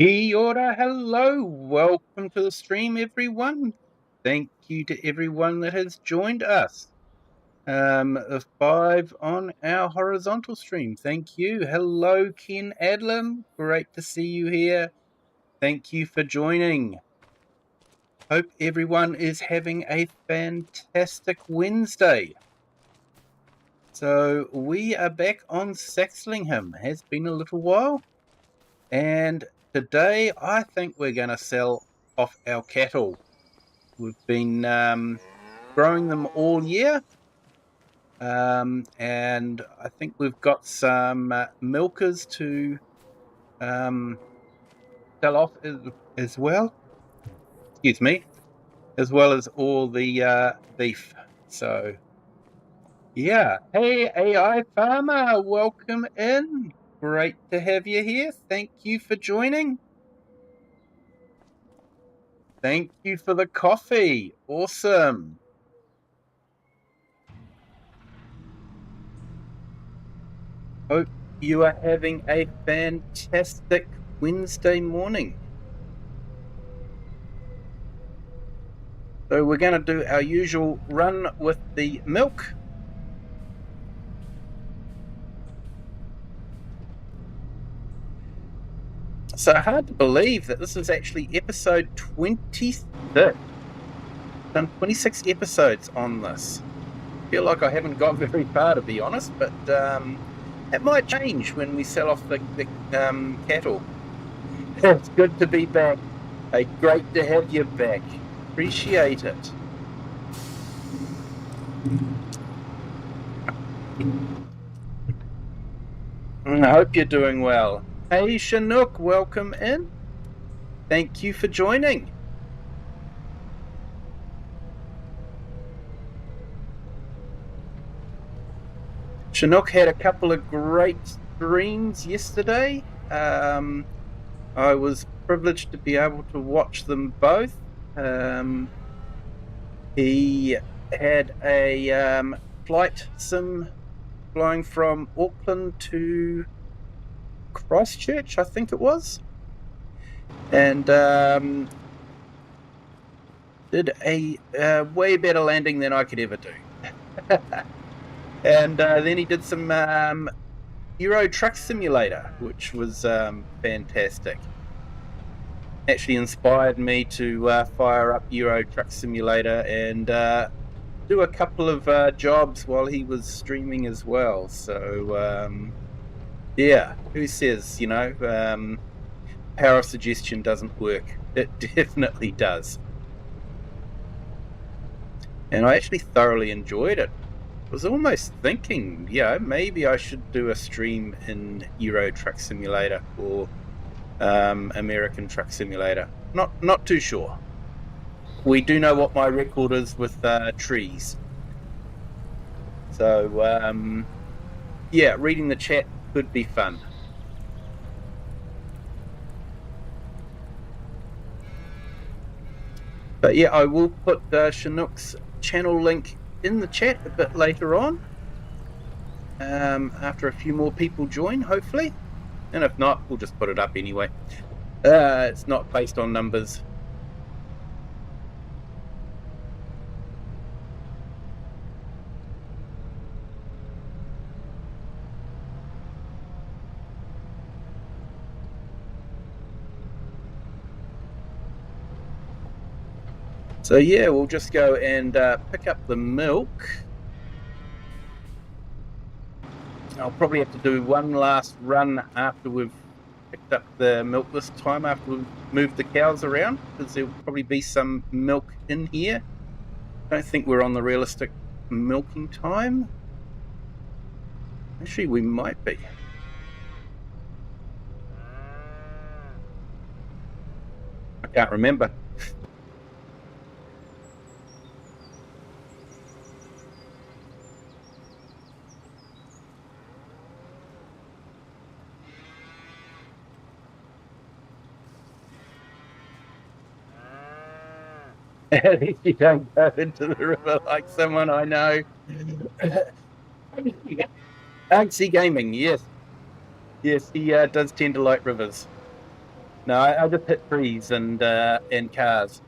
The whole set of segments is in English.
Kia ora, hello, welcome to the stream, everyone. Thank you to everyone that has joined us. 5 on our horizontal stream. Thank you. Hello, Ken Adlam. Great to see you here. Thank you for joining. Hope everyone is having a fantastic Wednesday. So we are back on Saxlingham. Has been a little while. And today I think we're going to sell off our cattle. We've been growing them all year, and I think we've got some milkers to sell off as well. Excuse me, as well as all the beef. So, yeah. Hey, AI Farmer, welcome in. Great to have you here. Thank you for joining. Thank you for the coffee. Awesome. Hope you are having a fantastic Wednesday morning. So we're going to do our usual run with the milk. So hard to believe that this is actually episode 26. Done 26 episodes on this. Feel like I haven't got very far, to be honest, but it might change when we sell off the cattle. It's good to be back. Hey, great to have you back. Appreciate it. I hope you're doing well. Hey, Chinook, welcome in. Thank you for joining. Chinook had a couple of great streams yesterday. I was privileged to be able to watch them both. He had a flight sim flying from Auckland to Christchurch, I think it was, and did a way better landing than I could ever do. And then he did some Euro Truck Simulator, which was fantastic. Actually inspired me to fire up Euro Truck Simulator and do a couple of jobs while he was streaming as well. So yeah, who says, power of suggestion doesn't work? It definitely does. And I actually thoroughly enjoyed it. I was almost thinking, maybe I should do a stream in Euro Truck Simulator or American Truck Simulator. Not too sure. We do know what my record is with trees. So, reading the chat could be fun. But yeah, I will put Chinook's channel link in the chat a bit later on, after a few more people join, hopefully. And if not, we'll just put it up anyway. It's not based on numbers. So yeah, we'll just go and pick up the milk. I'll probably have to do one last run after we've picked up the milk this time, after we've moved the cows around, because there'll probably be some milk in here. I don't think we're on the realistic milking time. Actually, we might be. I can't remember. At least you don't go into the river like someone I know. Artsy Gaming, yes. Yes, he does tend to like rivers. No, I just hit trees and cars.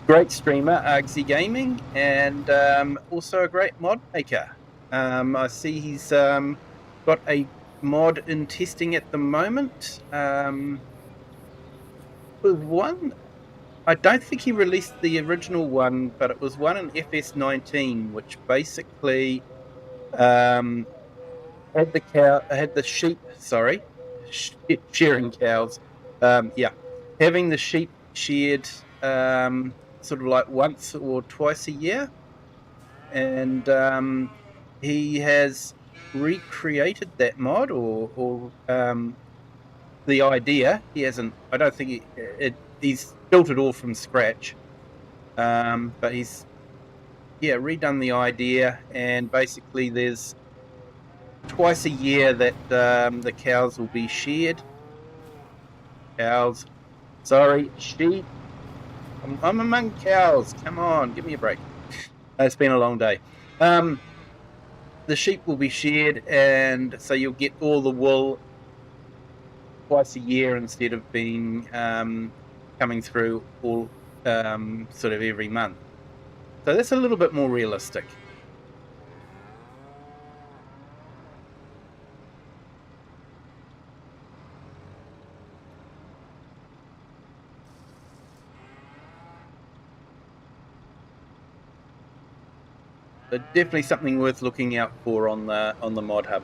Great streamer, Argsy Gaming, and also a great mod maker. I see he's got a mod in testing at the moment. With one, I don't think he released the original one, but it was one in FS19, which basically had the sheep. Sorry, shearing cows. Having the sheep sheared sort of like once or twice a year, and he has recreated that mod or the idea. He hasn't. I don't think he's built it all from scratch, but he's redone the idea, and basically there's twice a year that the cows will be sheared. Sheep. I'm among cows. Come on, give me a break. It's been a long day. The sheep will be sheared, and so you'll get all the wool twice a year instead of being coming through all sort of every month. So that's a little bit more realistic. So definitely something worth looking out for on the mod hub.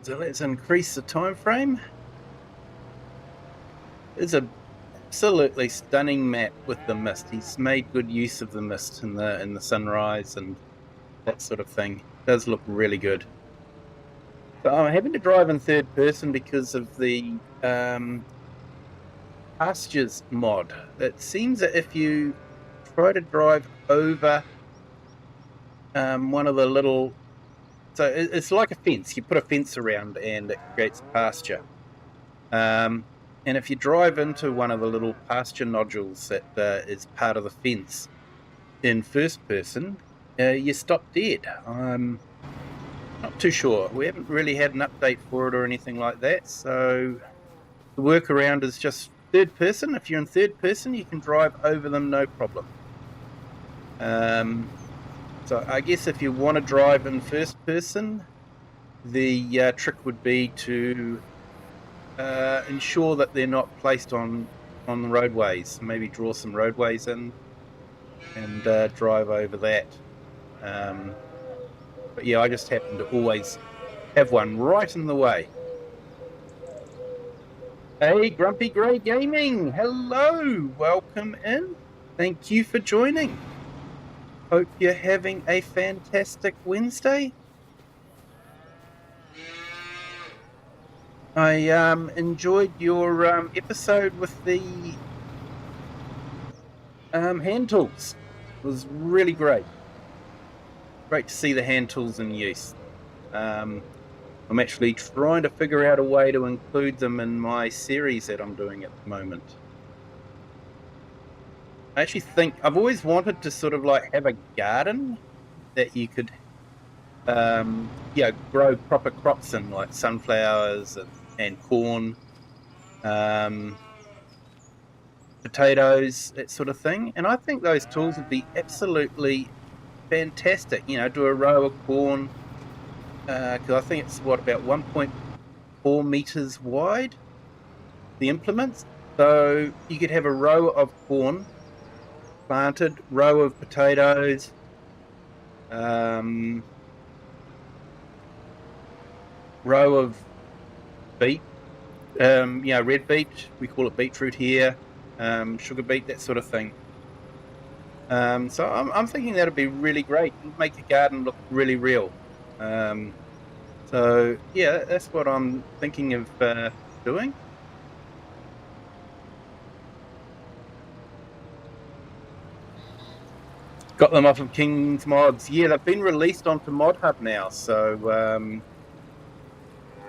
So let's increase the time frame. It's a absolutely stunning map with the mist. He's made good use of the mist in the sunrise and that sort of thing. It does look really good. So I'm having to drive in third person because of the pastures mod. It seems that if you try to drive over one of the little, so it's like a fence. You put a fence around and it creates pasture. And if you drive into one of the little pasture nodules that is part of the fence in first person, you stop dead. I'm not too sure. We haven't really had an update for it or anything like that. So the workaround is just third person. If you're in third person, you can drive over them no problem. So I guess if you want to drive in first person, the trick would be to ensure that they're not placed on the roadways. Maybe draw some roadways in and drive over that. But yeah, I just happen to always have one right in the way. Hey, Grumpy Grey Gaming! Hello! Welcome in. Thank you for joining. Hope you're having a fantastic Wednesday. I enjoyed your episode with the hand tools. It was really great. Great to see the hand tools in use. I'm actually trying to figure out a way to include them in my series that I'm doing at the moment. I actually think I've always wanted to sort of like have a garden that you could grow proper crops in, like sunflowers and corn, potatoes, that sort of thing. And I think those tools would be absolutely fantastic. Do a row of corn, because I think it's about 1.4 meters wide, the implements. So you could have a row of corn planted, row of potatoes, row of beet, red beet, we call it beetroot here, sugar beet, that sort of thing. So I'm thinking that'd be really great, make the garden look really real. So yeah, that's what I'm thinking of doing. Got them off of King's Mods. Yeah, they've been released onto Mod Hub now, so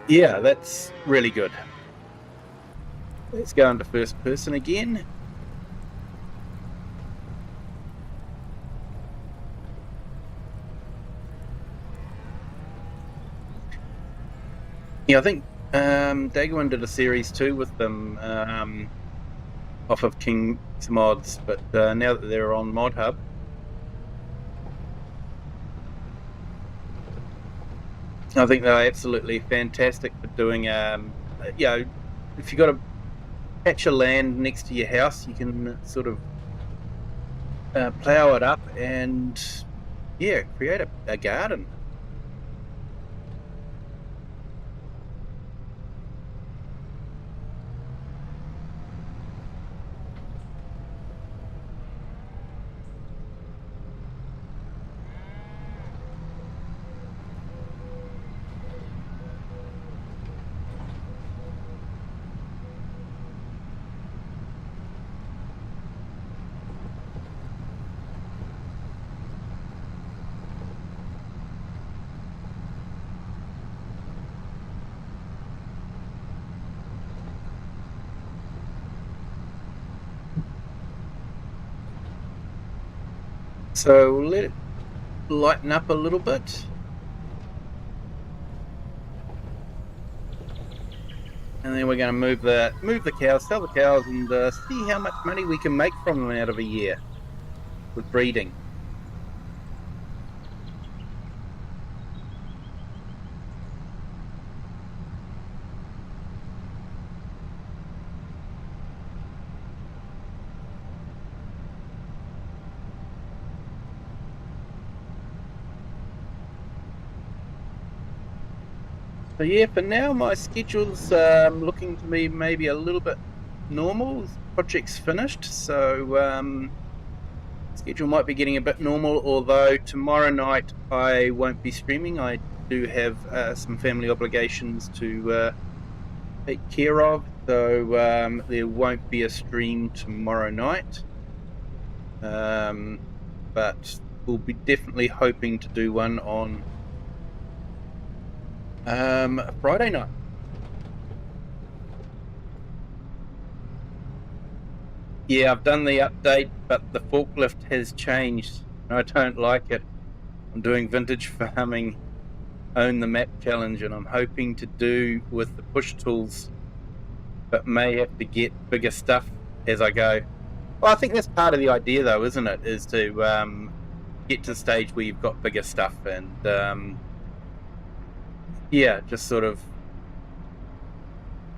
yeah, that's really good. Let's go into first person again. Yeah, I think Daggerwin did a series too with them off of King's Mods, but now that they're on Mod Hub, I think they're absolutely fantastic for doing. If you've got a patch of land next to your house, you can sort of plow it up and create a garden. So let it lighten up a little bit. And then we're going to move the cows, sell the cows, and see how much money we can make from them out of a year with breeding. So yeah, for now my schedule's looking to be maybe a little bit normal. The project's finished, so schedule might be getting a bit normal, although tomorrow night I won't be streaming. I do have some family obligations to take care of, so there won't be a stream tomorrow night. But we'll be definitely hoping to do one on Friday night. Yeah, I've done the update, but the forklift has changed. I don't like it. I'm doing vintage farming, own the map challenge, and I'm hoping to do with the push tools, but may have to get bigger stuff as I go. Well, I think that's part of the idea, though, isn't it? Is to get to the stage where you've got bigger stuff and just sort of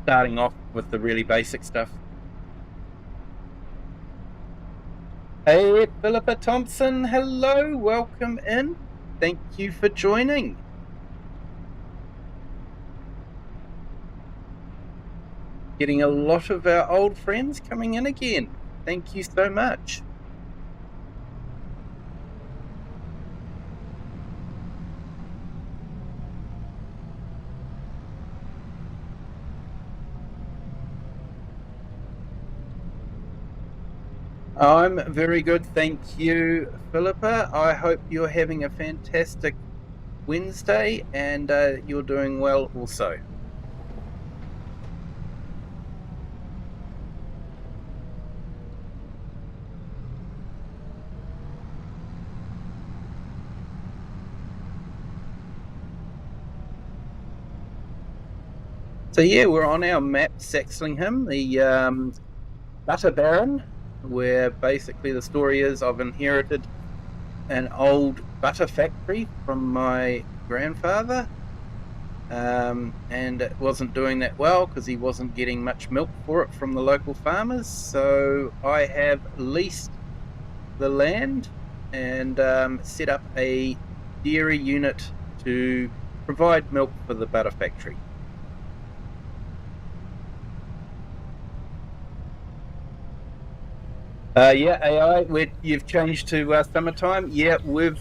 starting off with the really basic stuff. Hey, Philippa Thompson, hello, welcome in. Thank you for joining. Getting a lot of our old friends coming in again. Thank you so much. I'm very good, thank you, Philippa. I hope you're having a fantastic Wednesday and you're doing well also. So yeah, we're on our map, Saxlingham, the butter baron, where basically the story is I've inherited an old butter factory from my grandfather, and it wasn't doing that well because he wasn't getting much milk for it from the local farmers. So I have leased the land and set up a dairy unit to provide milk for the butter factory. AI, you've changed to summertime. Yeah, we're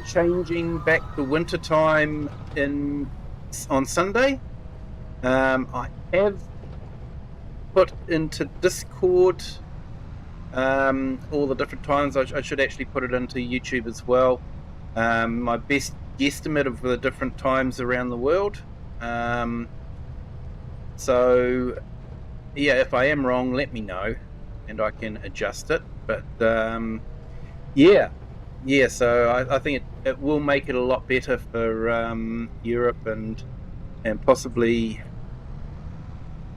changing back to winter time on Sunday. I have put into Discord all the different times. I should actually put it into YouTube as well. My best guesstimate of the different times around the world. So yeah, if I am wrong, let me know and I can adjust it. But so I think it will make it a lot better for Europe and and possibly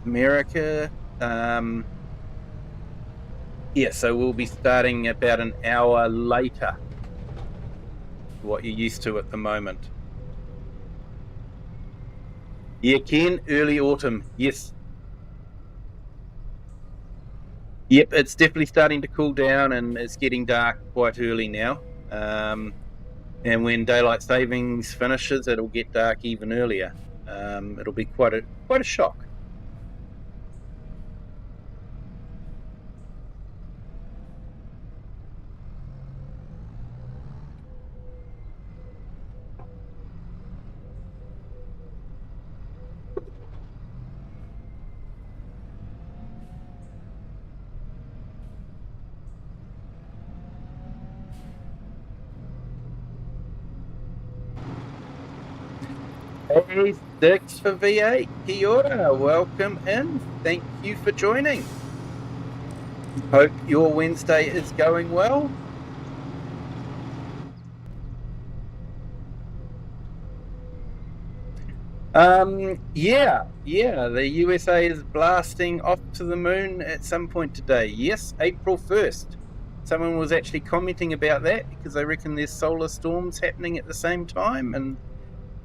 America. Yeah, so we'll be starting about an hour later, what you're used to at the moment. Yeah, Ken, early autumn, yes. Yep, it's definitely starting to cool down and it's getting dark quite early now. And when daylight savings finishes, it'll get dark even earlier. It'll be quite a shock. Hey, Six for V8. Kia ora, welcome in. Thank you for joining. Hope your Wednesday is going well. Yeah, the USA is blasting off to the moon at some point today. Yes, April 1st. Someone was actually commenting about that because they reckon there's solar storms happening at the same time, and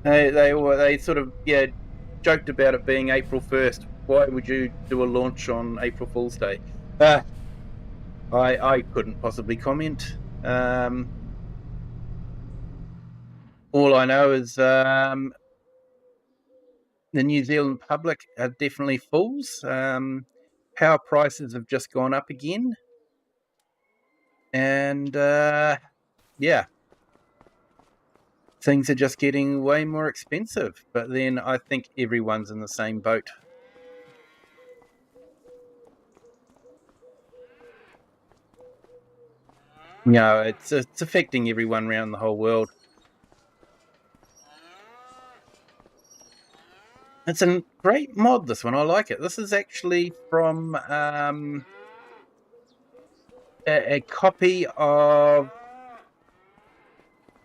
they sort of joked about it being April 1st. Why would you do a launch on April Fool's Day? I couldn't possibly comment. All I know is the New Zealand public are definitely fools. Power prices have just gone up again. And things are just getting way more expensive. But then I think everyone's in the same boat. No, it's affecting everyone around the whole world. It's a great mod, this one. I like it. This is actually from a copy of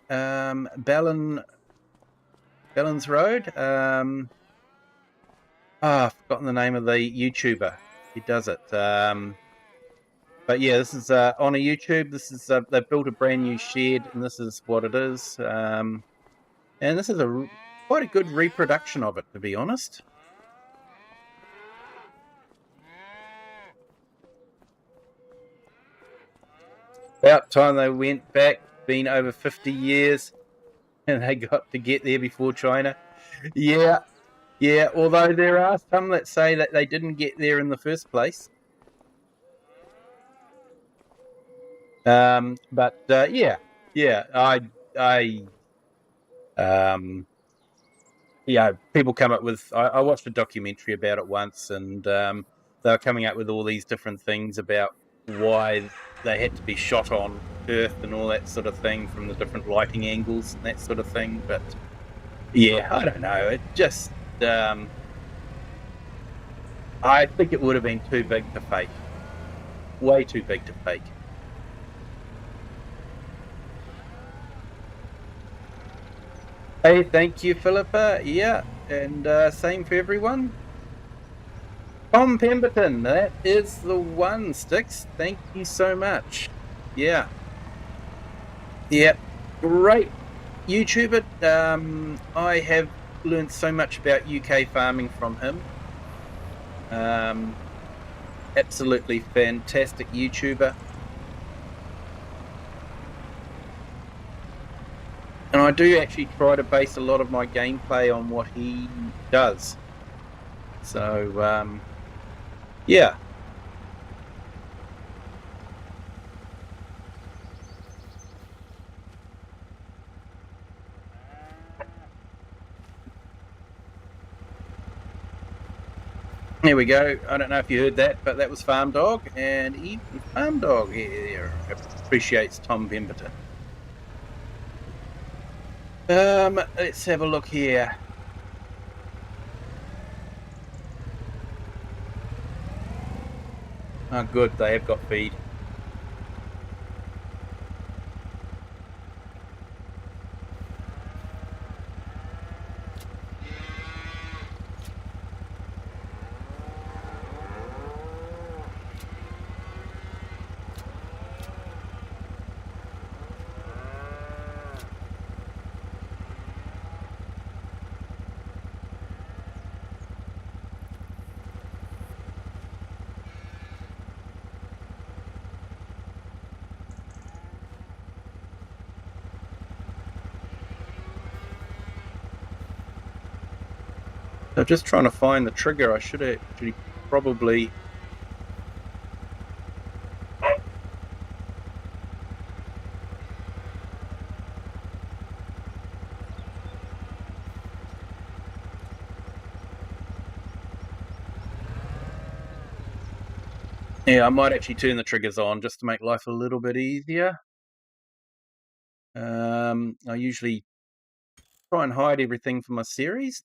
Ballin's Road. I've forgotten the name of the YouTuber. He does it. But yeah, this is on a YouTube. This is they've built a brand new shed, and this is what it is. And this is quite a good reproduction of it, to be honest. About time they went back. Been over 50 years, and they got to get there before China. Yeah. Although there are some that say that they didn't get there in the first place. But yeah, people come up with. I watched a documentary about it once, and they were coming up with all these different things about why they had to be shot on Earth and all that sort of thing from the different lighting angles and that sort of thing. But yeah, I don't know. It just, I think it would have been too big to fake. Way too big to fake. Hey, thank you, Philippa. Yeah, and same for everyone. Tom Pemberton, that is the one, Sticks. Thank you so much. Yeah. Great YouTuber. I have learned so much about UK farming from him. Absolutely fantastic YouTuber. And I do actually try to base a lot of my gameplay on what he does. So, yeah. There we go. I don't know if you heard that, but that was Farm Dog, and even Farm Dog appreciates Tom Pemberton. Let's have a look here. Oh, good. They have got feed. So just trying to find the trigger. I should actually probably... Yeah, I might actually turn the triggers on just to make life a little bit easier. I usually try and hide everything for my series.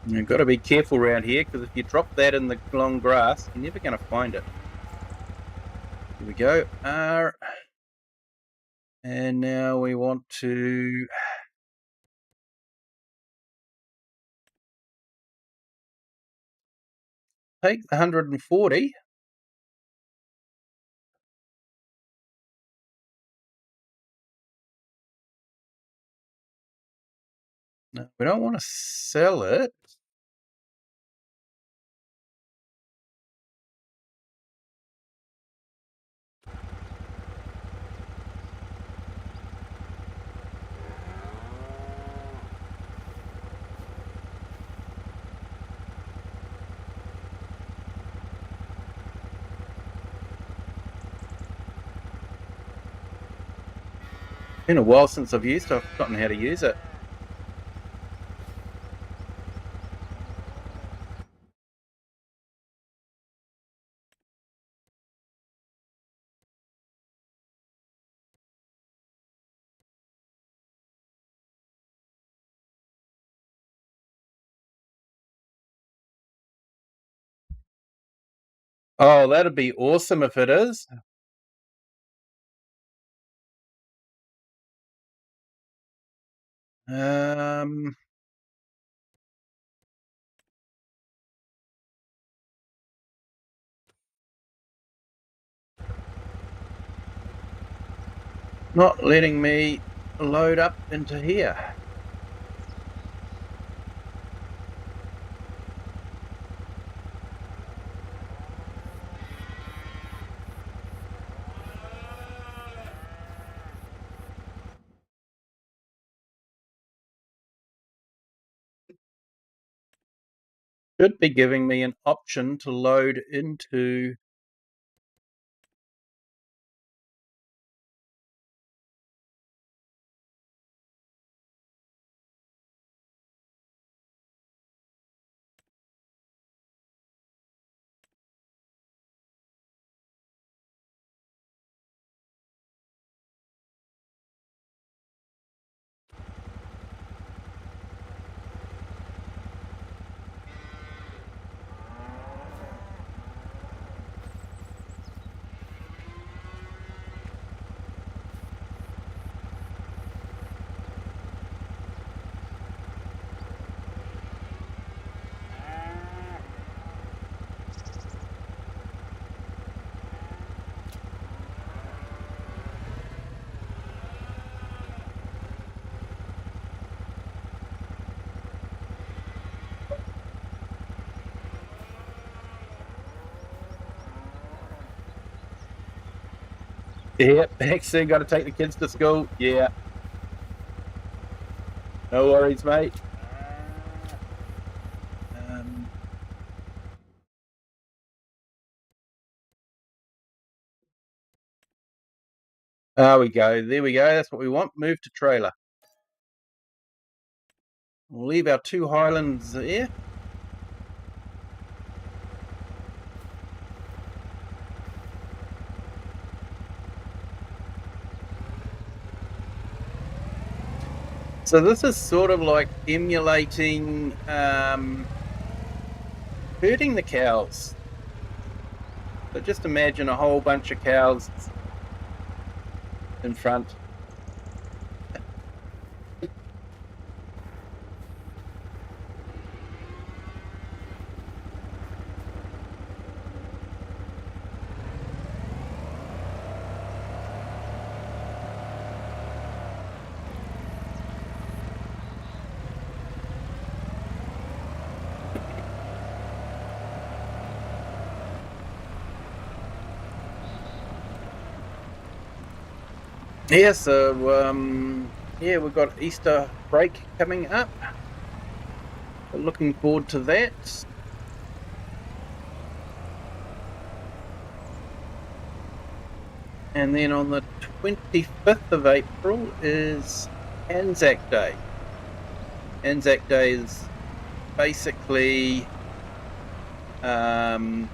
You've got to be careful around here, because if you drop that in the long grass, you're never going to find it. Here we go. And now we want to... take the 140. No, we don't want to sell it. Been a while since I've used it. I've forgotten how to use it. Oh, that'd be awesome if it is. Not letting me load up into here. Should be giving me an option to load into... Yeah, thanks. Got to take the kids to school. Yeah. No worries, mate. There we go. There we go. That's what we want. Move to trailer. We'll leave our 2 Highlands there. So this is sort of like emulating herding the cows. So just imagine a whole bunch of cows in front. Yeah, so yeah, we've got Easter break coming up. Looking forward to that. And then on the 25th of April is Anzac Day. Anzac Day is basically the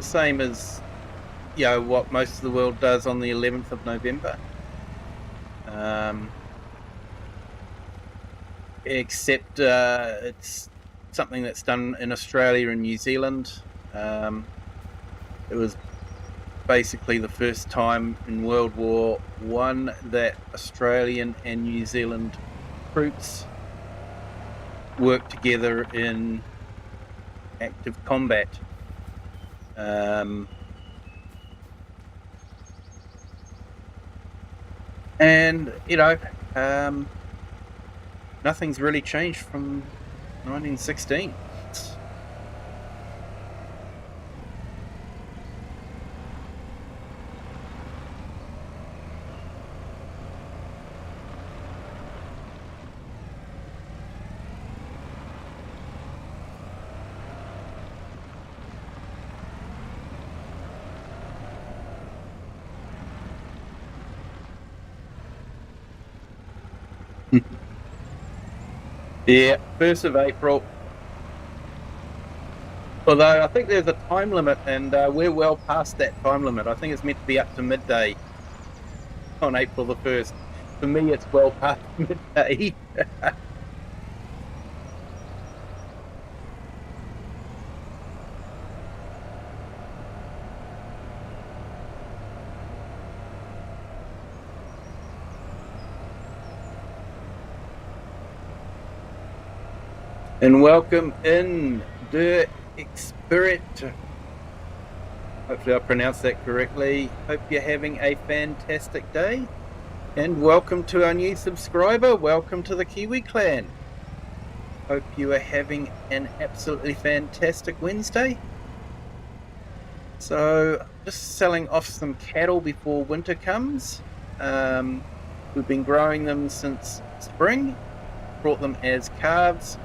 same as what most of the world does on the 11th of November. Except it's something that's done in Australia and New Zealand. It was basically the first time in World War I that Australian and New Zealand troops worked together in active combat. And nothing's really changed from 1916. Yeah, 1st of April. Although I think there's a time limit, and we're well past that time limit. I think it's meant to be up to midday on April the 1st. For me, it's well past midday. And welcome in, De Expert. Hopefully I pronounced that correctly. Hope you're having a fantastic day. And welcome to our new subscriber. Welcome to the Kiwi clan. Hope you are having an absolutely fantastic Wednesday. So, just selling off some cattle before winter comes. We've been growing them since spring. Brought them as calves.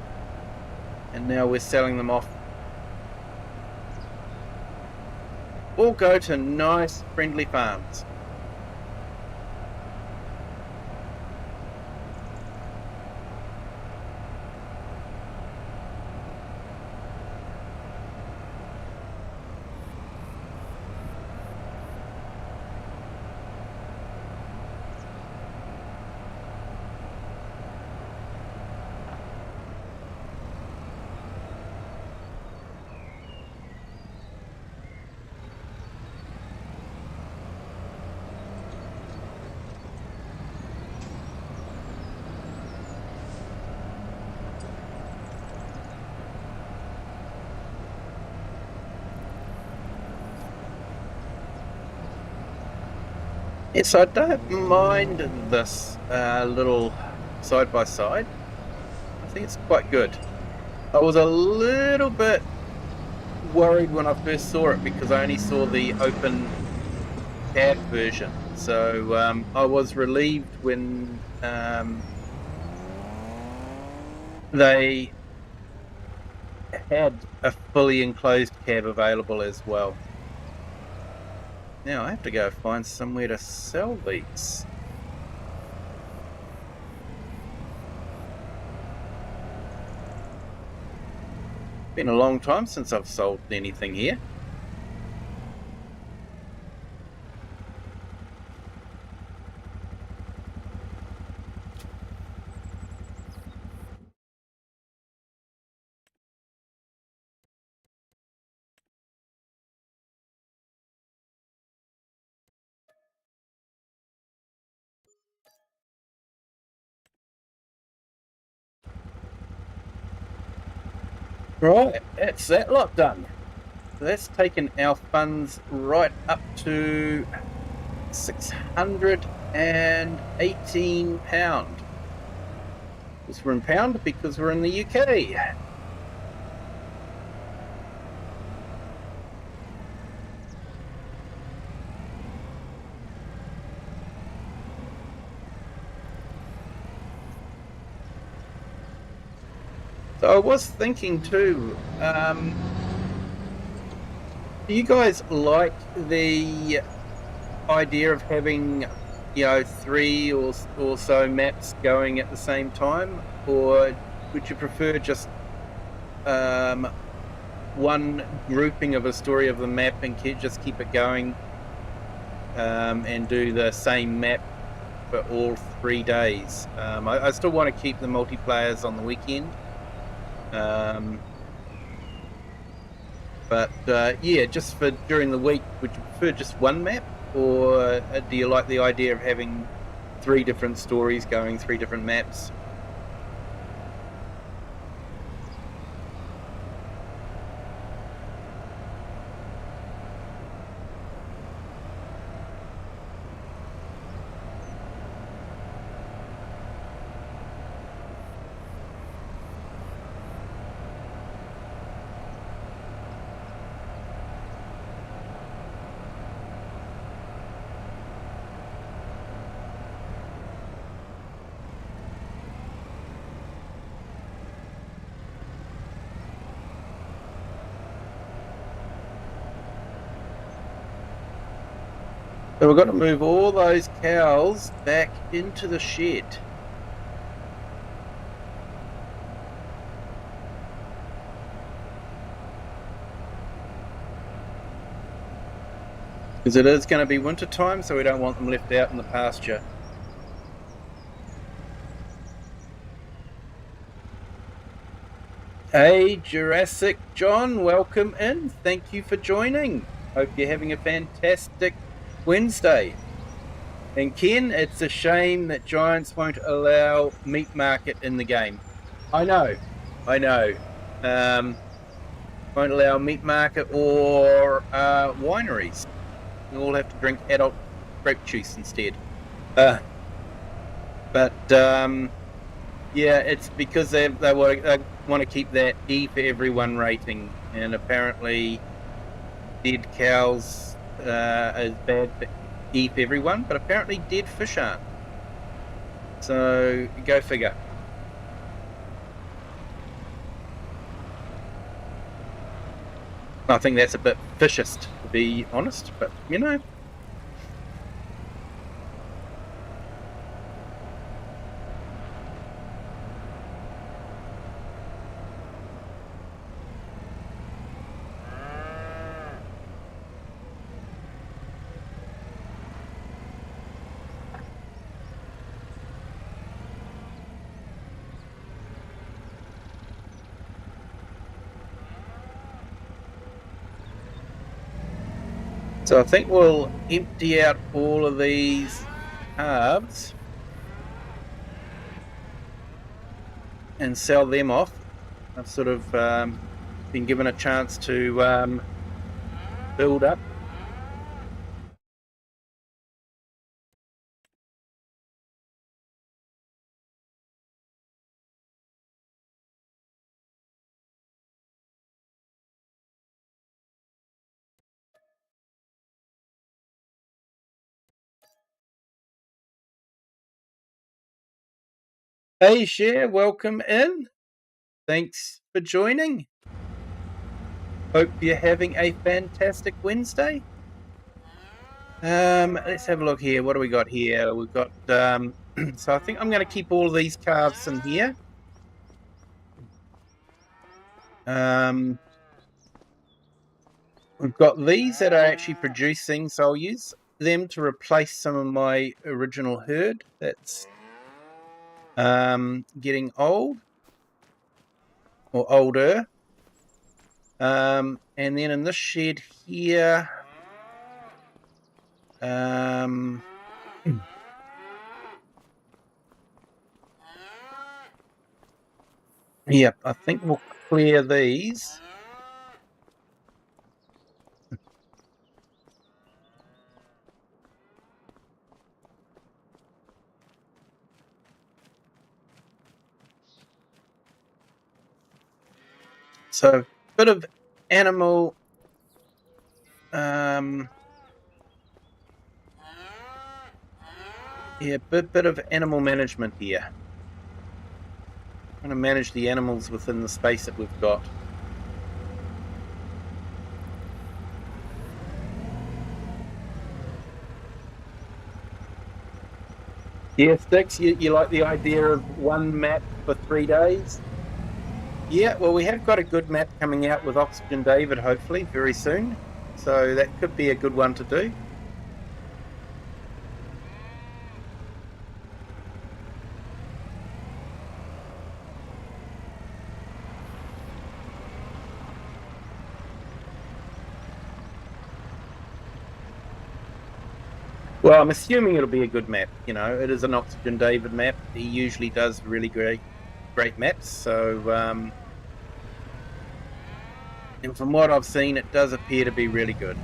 And now we're selling them off. All go to nice, friendly farms. Yes, I don't mind this little side-by-side. I think it's quite good. I was a little bit worried when I first saw it because I only saw the open cab version. So I was relieved when they had a fully enclosed cab available as well. Now I have to go find somewhere to sell these. Been a long time since I've sold anything here. Right, that's that lot done. So that's taken our funds right up to £618. Because we're in pound, because we're in the UK. I was thinking too, do you guys like the idea of having, 3 or so maps going at the same time, or would you prefer just one grouping of a story of the map and just keep it going, and do the same map for all 3 days? I still want to keep the multiplayers on the weekend, but yeah, just for during the week, would you prefer just one map, or do you like the idea of having 3 different stories going, 3 different maps? So we've got to move all those cows back into the shed. Because it is going to be winter time, so we don't want them left out in the pasture. Hey, Jurassic John, welcome in. Thank you for joining. Hope you're having a fantastic Wednesday. And Ken, it's a shame that Giants won't allow meat market in the game. I know. Won't allow meat market or wineries. We all have to drink adult grape juice instead. But yeah, it's because they want to keep that E for everyone rating, and apparently dead cows is bad for E for everyone, but apparently dead fish aren't. So go figure. I think that's a bit vicious, to be honest, but you know. So I think we'll empty out all of these halves and sell them off. I've sort of been given a chance to build up. Hey, Cher, welcome in. Thanks for joining. Hope you're having a fantastic Wednesday. Let's have a look here. What do we got here? We've got so I think I'm going to keep all of these calves in here. We've got these that are actually producing, so I'll use them to replace some of my original herd that's getting old or older. And then in this shed here, yep, I think we'll clear these. So a bit of animal yeah, bit of animal management here. Trying to manage the animals within the space that we've got. Yeah, Sticks, you like the idea of one map for 3 days? Yeah, well, we have got a good map coming out with Oxygen David, hopefully, very soon. So that could be a good one to do. Well, I'm assuming it'll be a good map. You know, it is an Oxygen David map. He usually does really great maps. So, and from what I've seen, it does appear to be really good.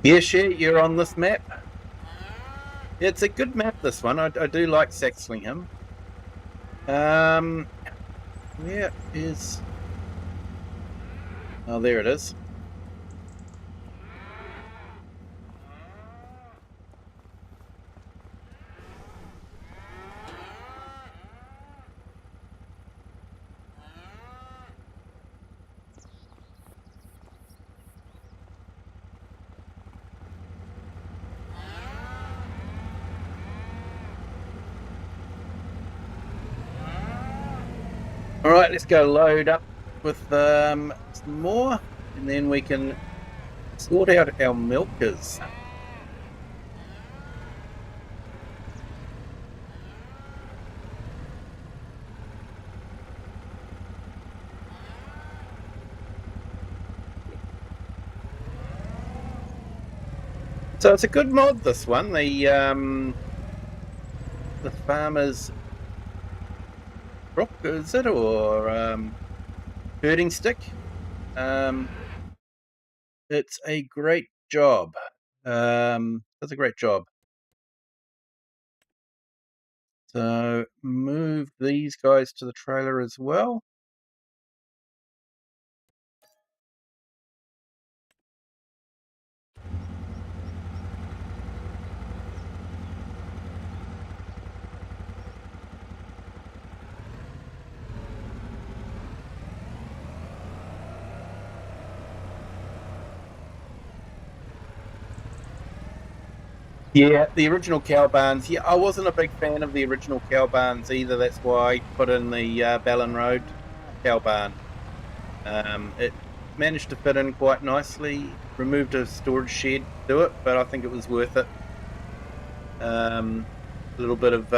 Yeah, sure, you're on this map. It's a good map, this one. I do like Saxlingham. Where is... Oh, there it is. All right, let's go load up with some more, and then we can sort out our milkers. So it's a good mod, this one. The farmer's brook, is it, or herding stick? It's a great job. Does a great job. So move these guys to the trailer as well. Yeah, the original cow barns. Yeah, I wasn't a big fan of the original cow barns either. That's why I put in the Ballon Road cow barn. It managed to fit in quite nicely. Removed a storage shed to do it, but I think it was worth it. A little bit of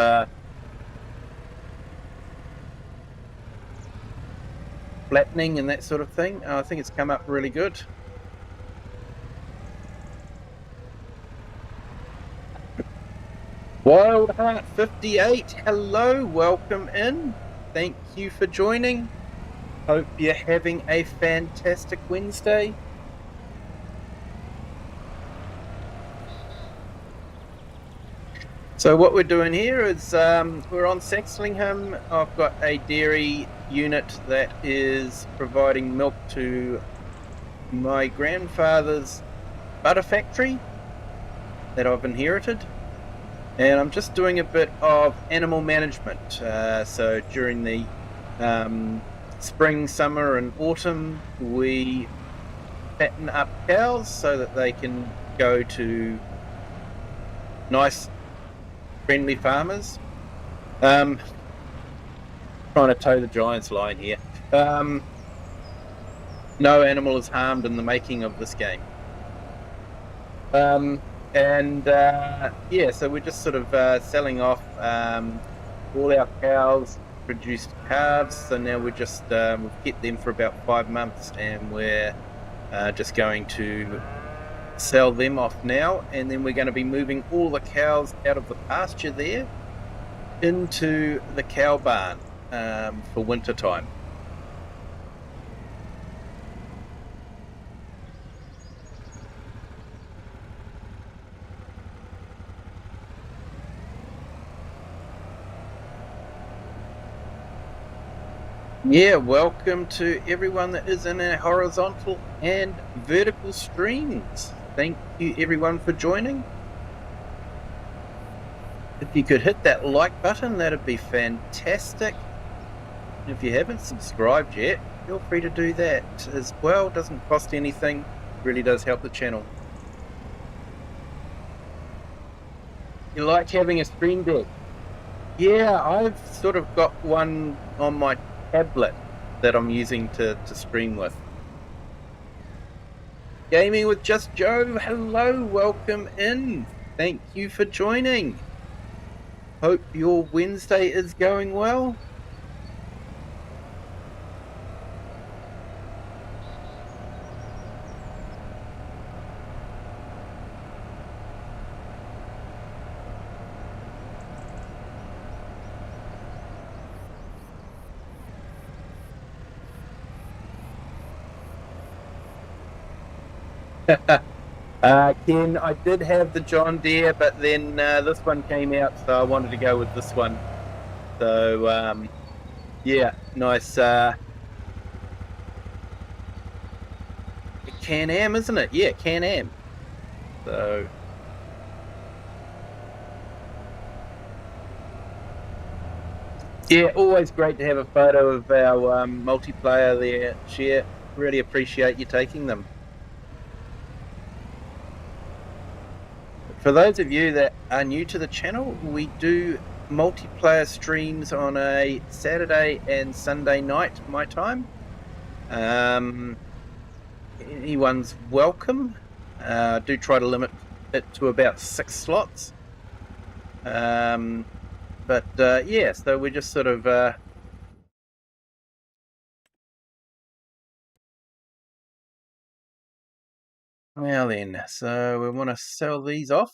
flattening and that sort of thing. I think it's come up really good. Wildheart 58, hello, welcome in. Thank you for joining. Hope you're having a fantastic Wednesday. So what we're doing here is we're on Saxlingham. I've got a dairy unit that is providing milk to my grandfather's butter factory that I've inherited. And I'm just doing a bit of animal management. So during the spring, summer and autumn, we fatten up cows so that they can go to nice, friendly farmers. Trying to toe the Giants line here. No animal is harmed in the making of this game. Yeah, so we're just sort of selling off all our cows, produced calves. So now we're just we've kept them for about 5 months, and we're just going to sell them off now, and then we're going to be moving all the cows out of the pasture there into the cow barn for winter time. Yeah, welcome to everyone that is in our horizontal and vertical streams. Thank you everyone for joining. If you could hit that like button, that'd be fantastic. And if you haven't subscribed yet, feel free to do that as well. It doesn't cost anything, really does help the channel. You like having a stream deck? Yeah, I've sort of got one on my tablet that I'm using to stream with. Gaming with Just Joe, hello, welcome in. Thank you for joining. Hope your Wednesday is going well. Ken, I did have the John Deere, but then this one came out, so I wanted to go with this one. So, yeah, nice. Can-Am, isn't it? Yeah, Can-Am. So, yeah, always great to have a photo of our multiplayer there, share. Really appreciate you taking them. For those of you that are new to the channel, we do multiplayer streams on a Saturday and Sunday night, my time. Anyone's welcome. I do try to limit it to about 6 slots. Yeah, so we're just sort of well then, so we want to sell these off.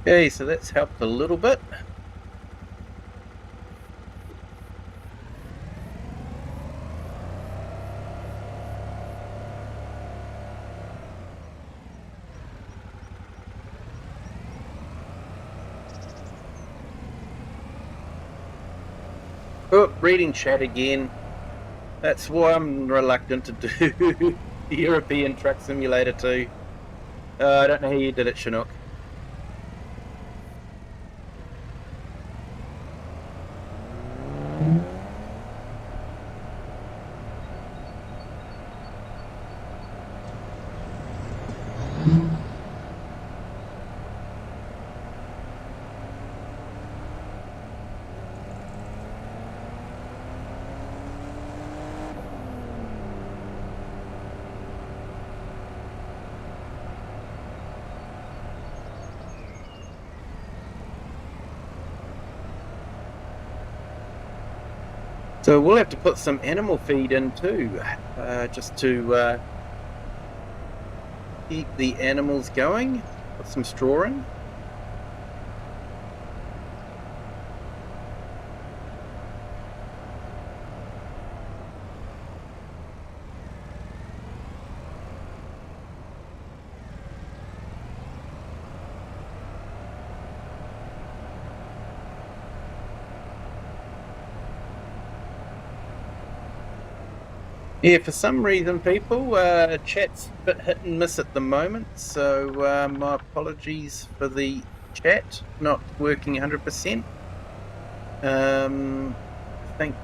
Okay, so that's helped a little bit. Oh, reading chat again. That's why I'm reluctant to do the European Truck Simulator 2. I don't know how you did it, Chinook. So we'll have to put some animal feed in too, just to keep the animals going. Put some straw in. Yeah, for some reason, people, chat's a bit hit and miss at the moment, so my apologies for the chat not working 100%. I think,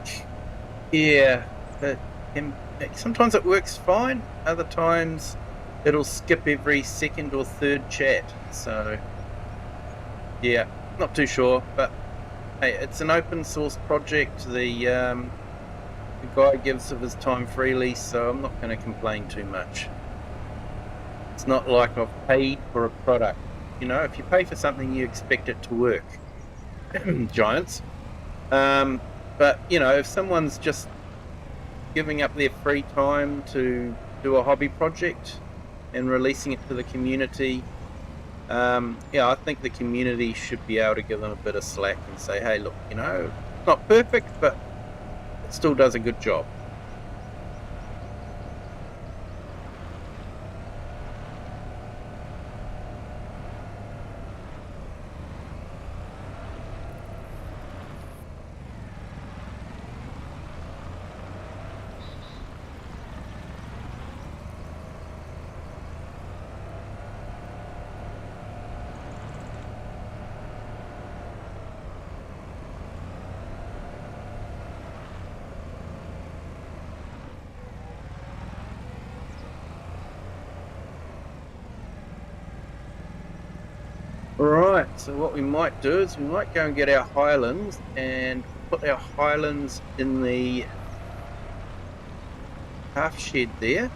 yeah, sometimes it works fine, other times it'll skip every second or third chat, so yeah, not too sure, but hey, it's an open source project. The guy gives of his time freely, so I'm not going to complain too much. It's not like I've paid for a product. You know, if you pay for something, you expect it to work. Giants. But, you know, if someone's just giving up their free time to do a hobby project and releasing it to the community. Yeah, I think the community should be able to give them a bit of slack and say, hey, look, it's not perfect, but it still does a good job. Right, so what we might do is we might go and get our Highlands and put our Highlands in the half shed there.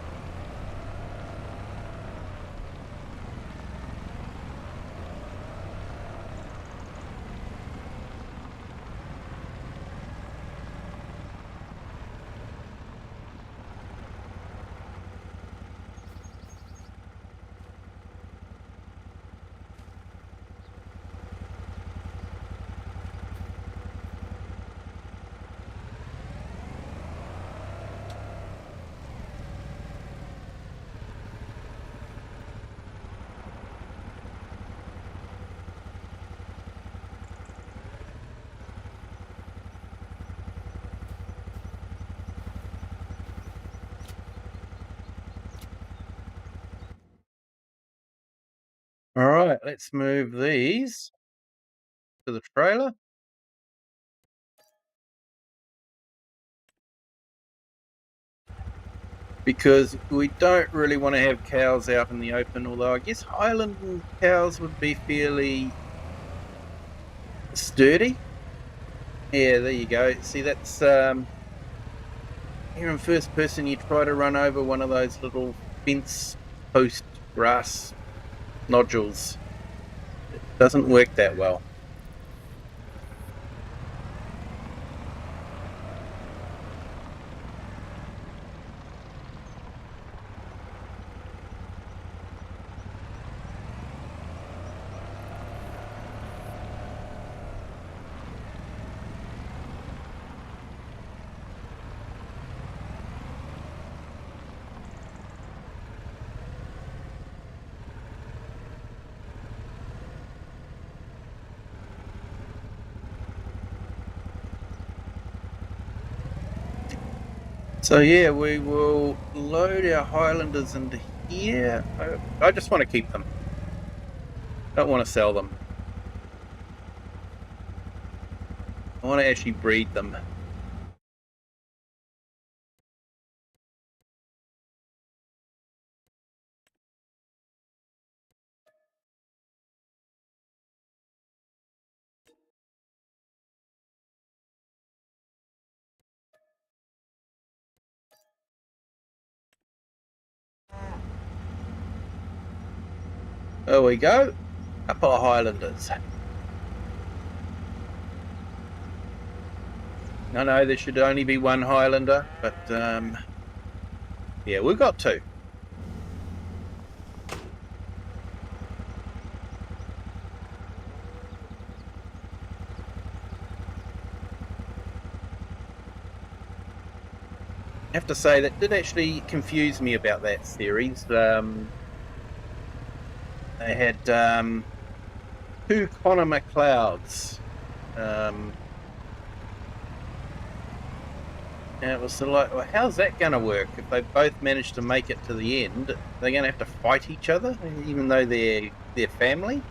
All right, let's move these to the trailer. Because we don't really want to have cows out in the open, although I guess Highland cows would be fairly sturdy. Yeah, there you go. See, that's here in first person, you try to run over one of those little fence post grass nodules. It doesn't work that well. So yeah, we will load our Highlanders into here. I just want to keep them. Don't want to sell them. I want to actually breed them. There we go. Up our Highlanders. I know there should only be one Highlander, but yeah, we've got two. I have to say that did actually confuse me about that series. They had two Connor McLeods. And it was sort of like, well, how's that going to work? If they both manage to make it to the end, they're going to have to fight each other, even though they're family?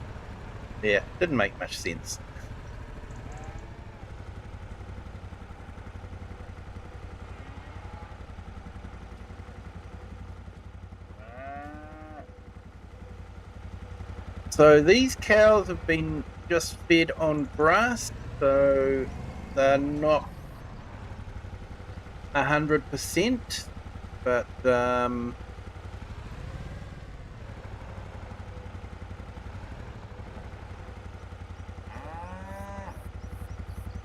Yeah, didn't make much sense. So these cows have been just fed on grass, so they're not 100%, but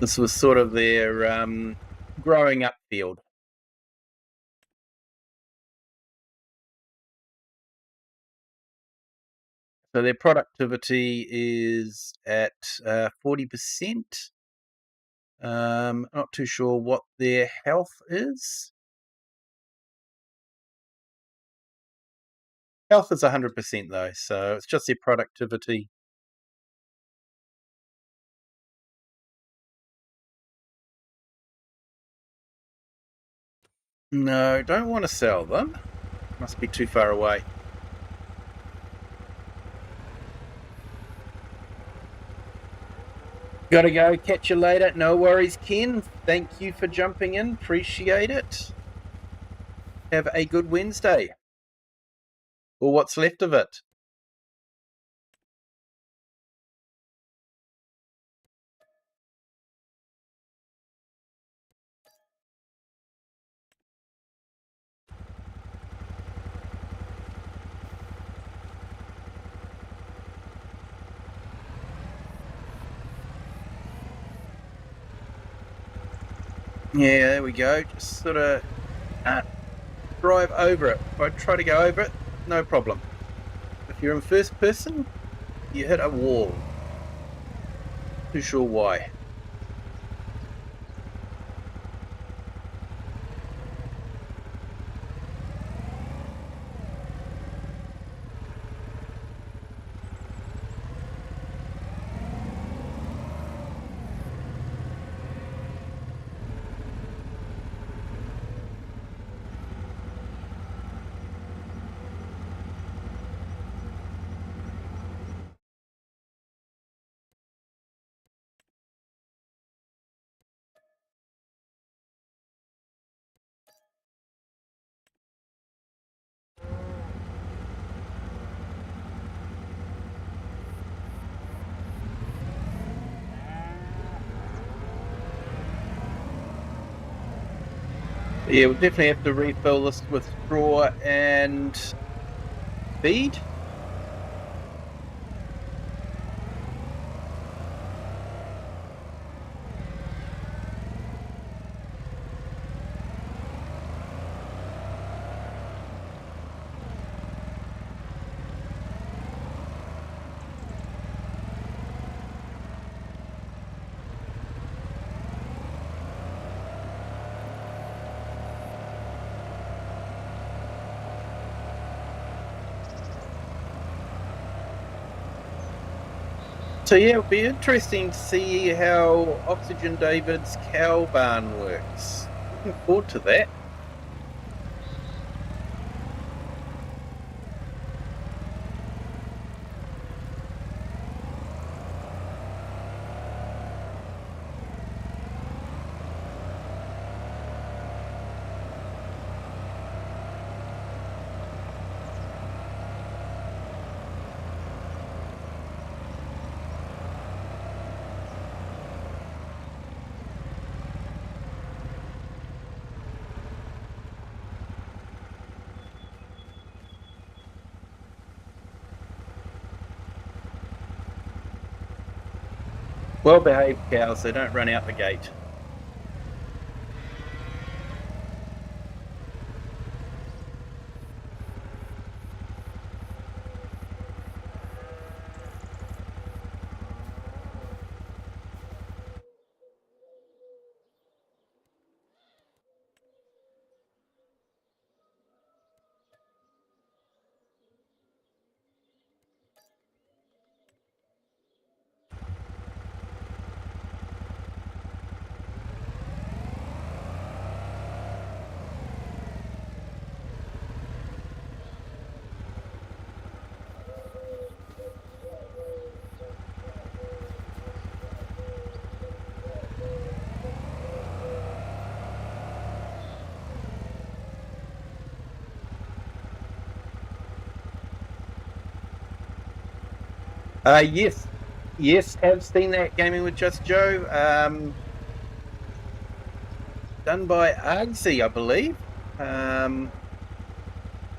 this was sort of their growing up field. So their productivity is at 40%. Not too sure what their health is. Health is 100% though, so it's just their productivity. No, don't want to sell them. Must be too far away. Gotta go. Catch you later. No worries, Ken. Thank you for jumping in. Appreciate it. Have a good Wednesday. Or what's left of it. Yeah, there we go. Just sort of can't drive over it. If I try to go over it, no problem. If you're in first person, you hit a wall. Too sure why. Yeah, we'll definitely have to refill this with straw and feed. So yeah, it'll be interesting to see how Oxygen David's cow barn works. Looking forward to that. Well-behaved cows, they don't run out the gate. Yes, have seen that Gaming with Just Joe. Done by Argsy, I believe. And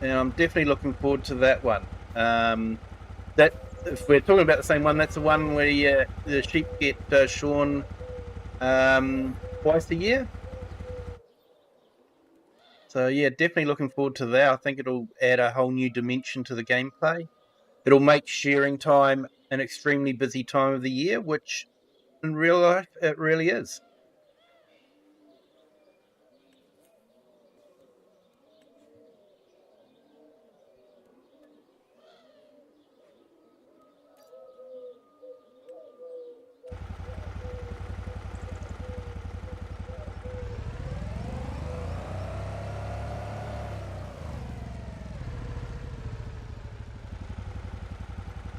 I'm definitely looking forward to that one. That if we're talking about the same one, that's the one where the sheep get shorn twice a year. So yeah, definitely looking forward to that. I think it'll add a whole new dimension to the gameplay. it'll make shearing time an extremely busy time of the year, which in real life it really is.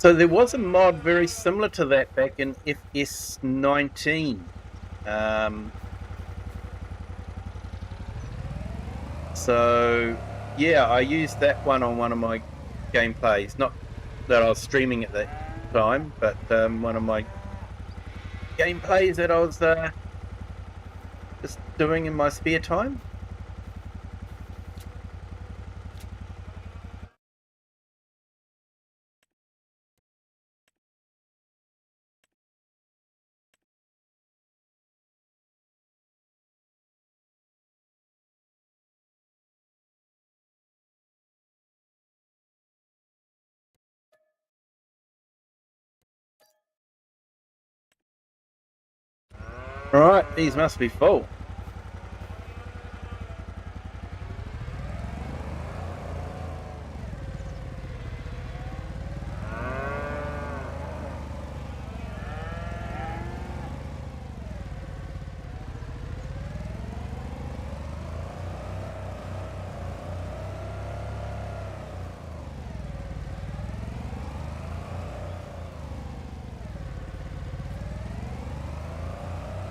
So there was a mod very similar to that back in FS19. So yeah, I used that one on one of my gameplays. Not that I was streaming at that time, but one of my gameplays that I was just doing in my spare time. All right, these must be full.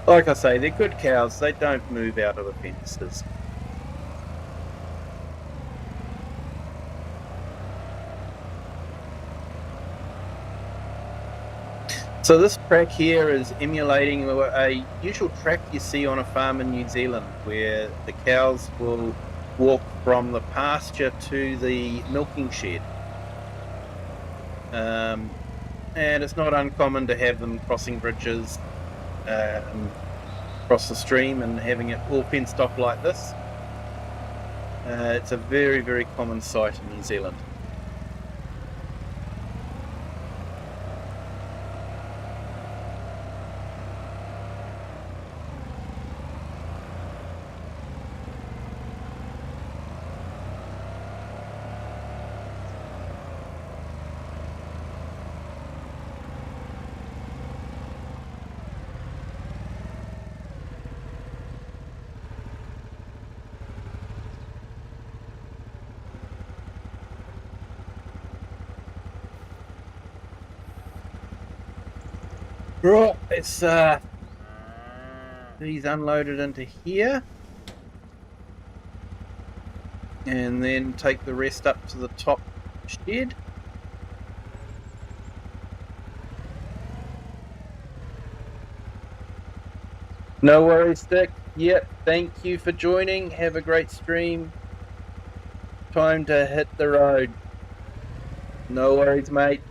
Like I say, they're good cows. They don't move out of the fences. So this track here is emulating a usual track you see on a farm in New Zealand, where the cows will walk from the pasture to the milking shed. And it's not uncommon to have them crossing bridges, across the stream, and having it all fenced off like this. It's a very, very common sight in New Zealand. Right, it's these unloaded into here, and then take the rest up to the top shed. No worries, Dick. Yep, thank you for joining. Have a great stream. Time to hit the road. No worries, mate.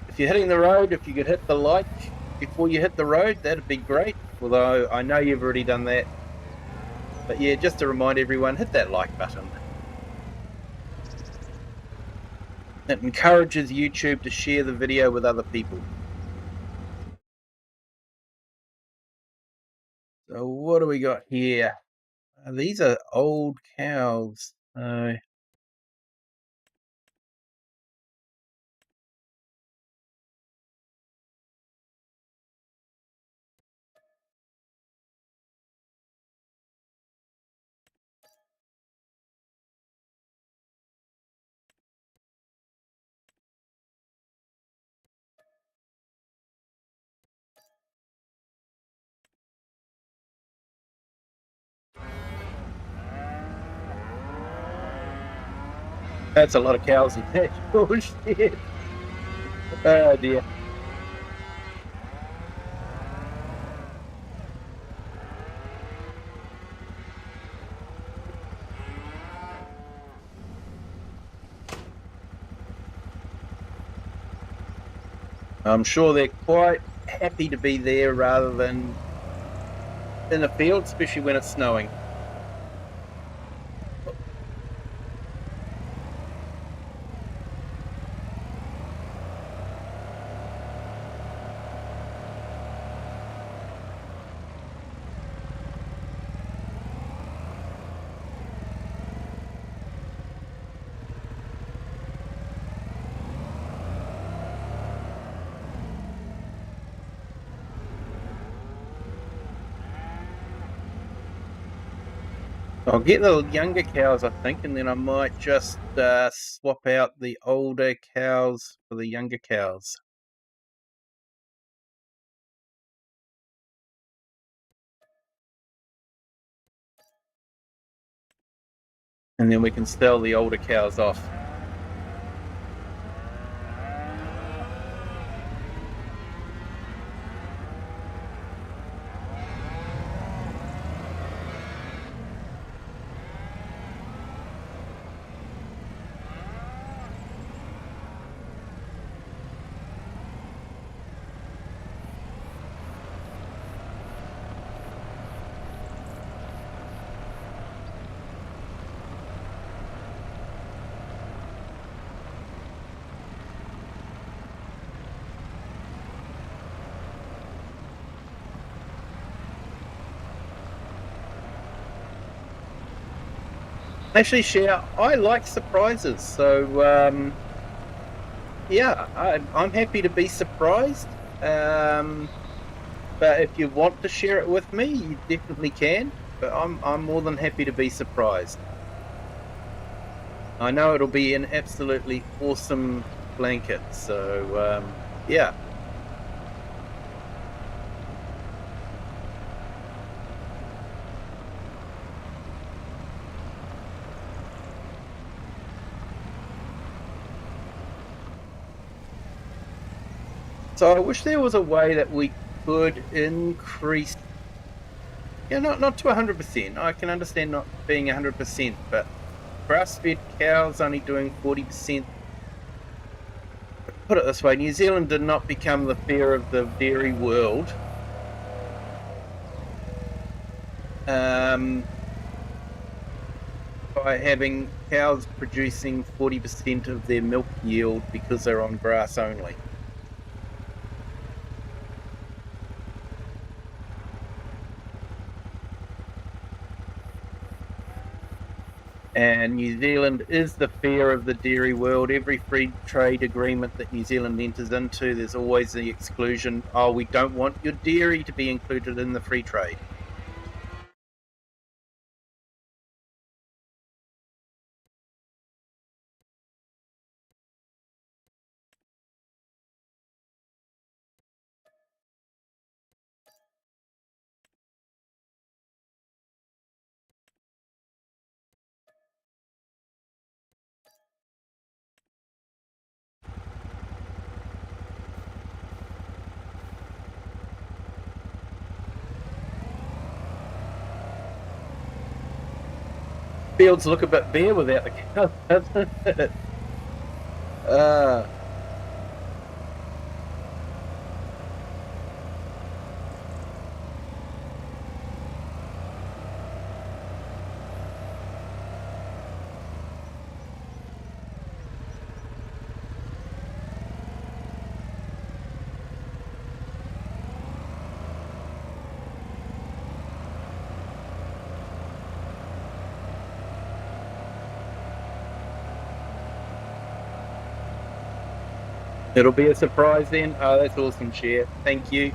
If you're hitting the road, if you could hit the like before you hit the road, that'd be great. Although I know you've already done that. But yeah, just to remind everyone, hit that like button. It encourages YouTube to share the video with other people. So what do we got here? These are old cows. That's a lot of cows in that bullshit. Oh dear. I'm sure they're quite happy to be there rather than in the field, especially when it's snowing. I'll get the younger cows, I think, and then I might just swap out the older cows for the younger cows. And then we can sell the older cows off. Actually, Share, I like surprises, so yeah, I'm happy to be surprised. But if you want to share it with me, you definitely can. But I'm more than happy to be surprised. I know it'll be an absolutely awesome blanket. So yeah. So I wish there was a way that we could increase. Yeah, not to 100%. I can understand not being 100%, but grass-fed cows only doing 40%. Put it this way: New Zealand did not become the fear of the dairy world um, by having cows producing 40% of their milk yield because they're on grass only. And New Zealand is the fear of the dairy world. Every free trade agreement that New Zealand enters into, there's always the exclusion. Oh, we don't want your dairy to be included in the free trade. Fields look a bit bare without the cows, doesn't it? Uh, it'll be a surprise then. Oh, that's awesome, Share. Thank you.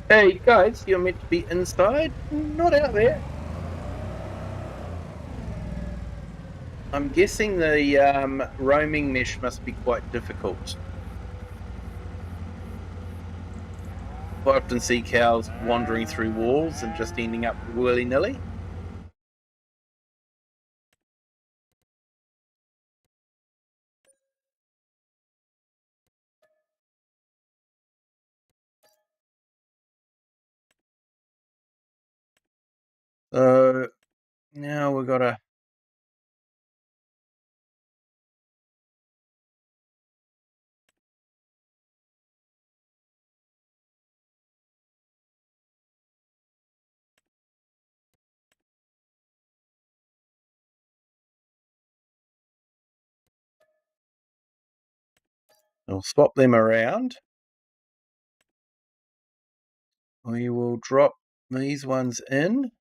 Hey guys, you're meant to be inside, not out there. I'm guessing the roaming mesh must be quite difficult. I often see cows wandering through walls and just ending up willy nilly. So now we've got to We'll swap them around. We will drop these ones in.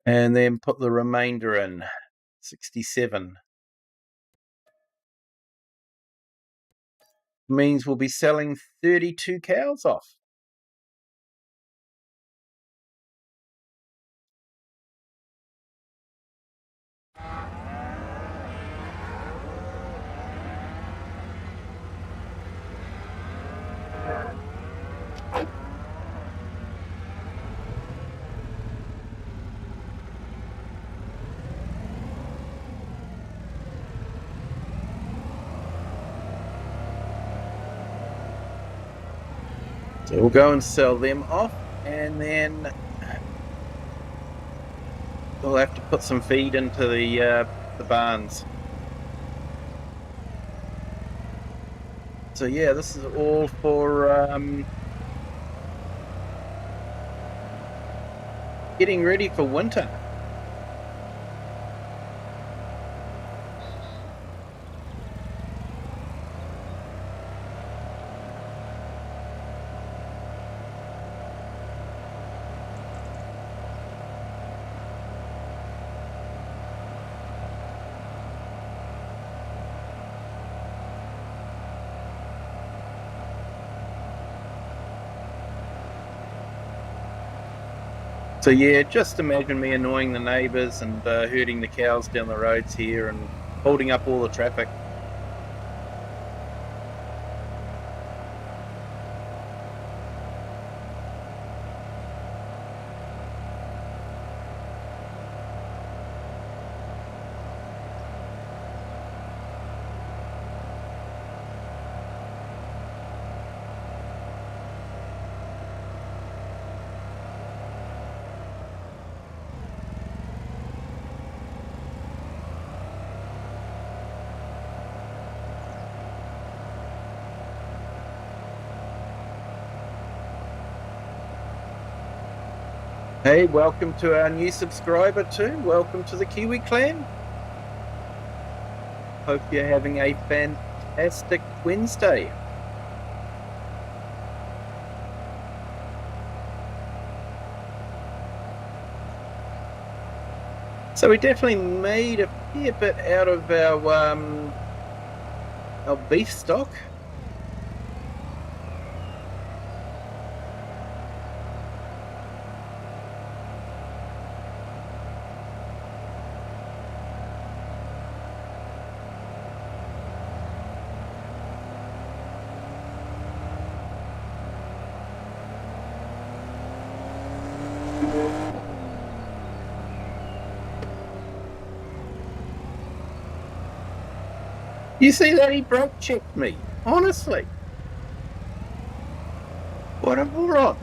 And then put the remainder in, 67. Means we'll be selling 32 cows off. So we'll go and sell them off, and then we'll have to put some feed into the barns. So yeah, this is all for getting ready for winter. So yeah, just imagine me annoying the neighbours and herding the cows down the roads here and holding up all the traffic. Hey, welcome to our new subscriber too. Welcome to the Kiwi clan. Hope you're having a fantastic Wednesday. So we definitely made a fair bit out of our beef stock. You see that he brake checked me? Honestly. What a moron.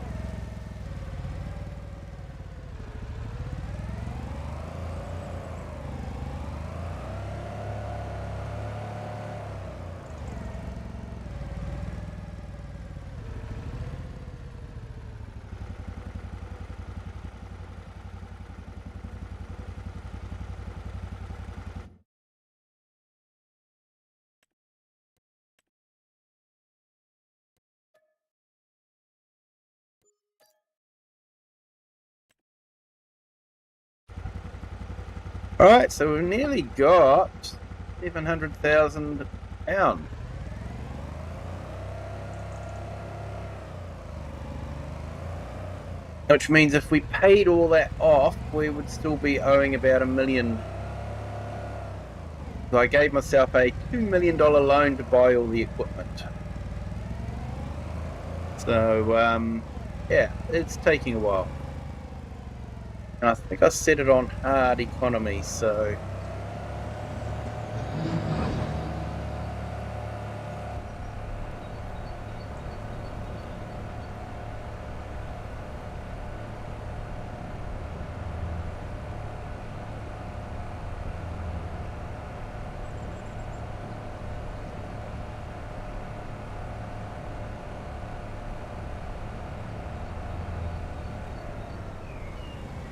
All right, so we've nearly got 700,000 pounds. Which means if we paid all that off, we would still be owing about $1 million. So I gave myself a $2 million loan to buy all the equipment. So, yeah, it's taking a while. And I think I set it on hard economy, so...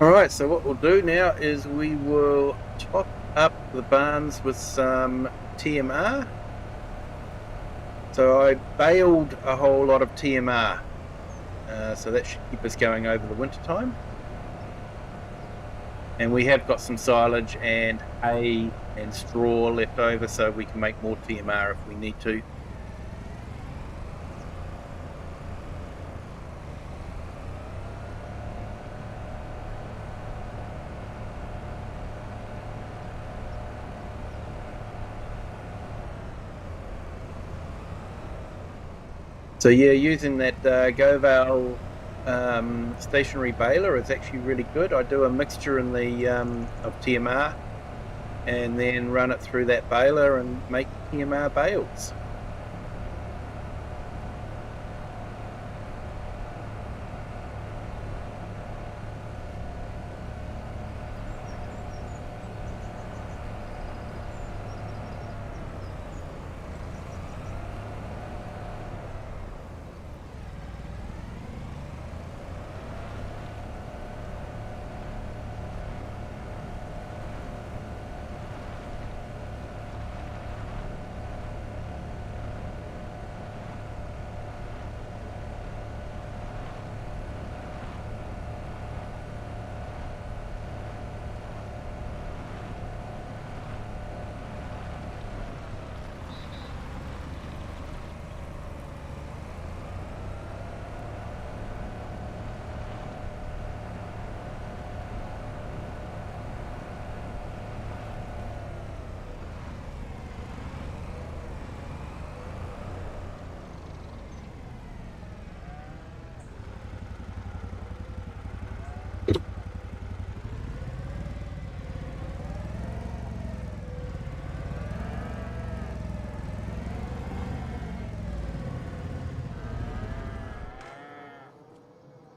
Alright, so what we'll do now is we will top up the barns with some TMR. So I baled a whole lot of TMR, so that should keep us going over the winter time. And we have got some silage and hay and straw left over, so we can make more TMR if we need to. So yeah, using that Goval stationary baler is actually really good. I do a mixture in the of TMR and then run it through that baler and make TMR bales.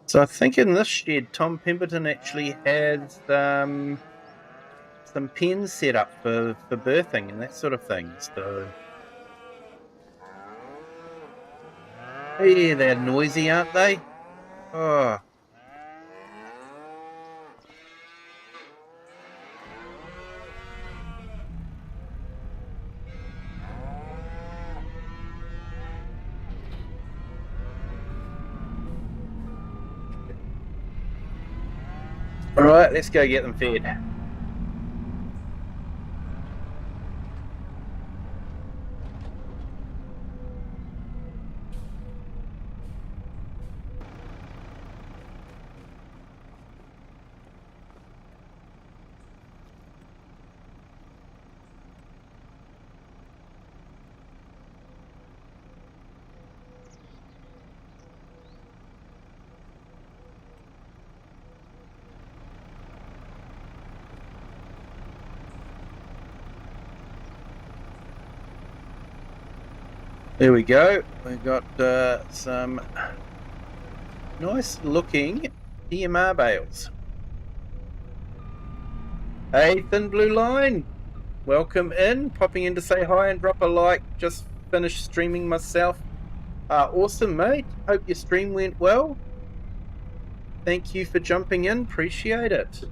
So I think in this shed, Tom Pemberton actually has some pens set up for birthing and that sort of thing. So yeah, they're noisy, aren't they? Oh. All right, let's go get them fed. There we go. We've got some nice looking TMR bales. Hey, Thin Blue Line, welcome in. Popping in to say hi and drop a like. Just finished streaming myself. Awesome, mate. Hope your stream went well. Thank you for jumping in. Appreciate it.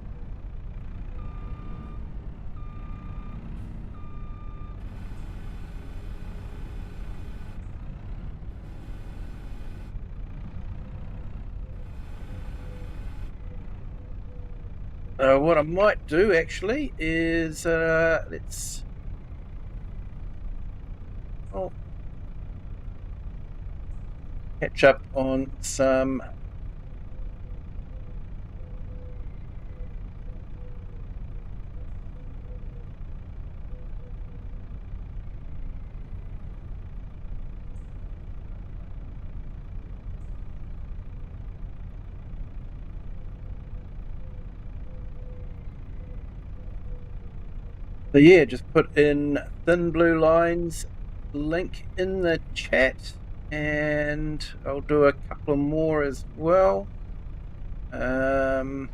What I might do actually is let's catch up on some so yeah, just put in Thin Blue Line's link in the chat and I'll do a couple more as well. So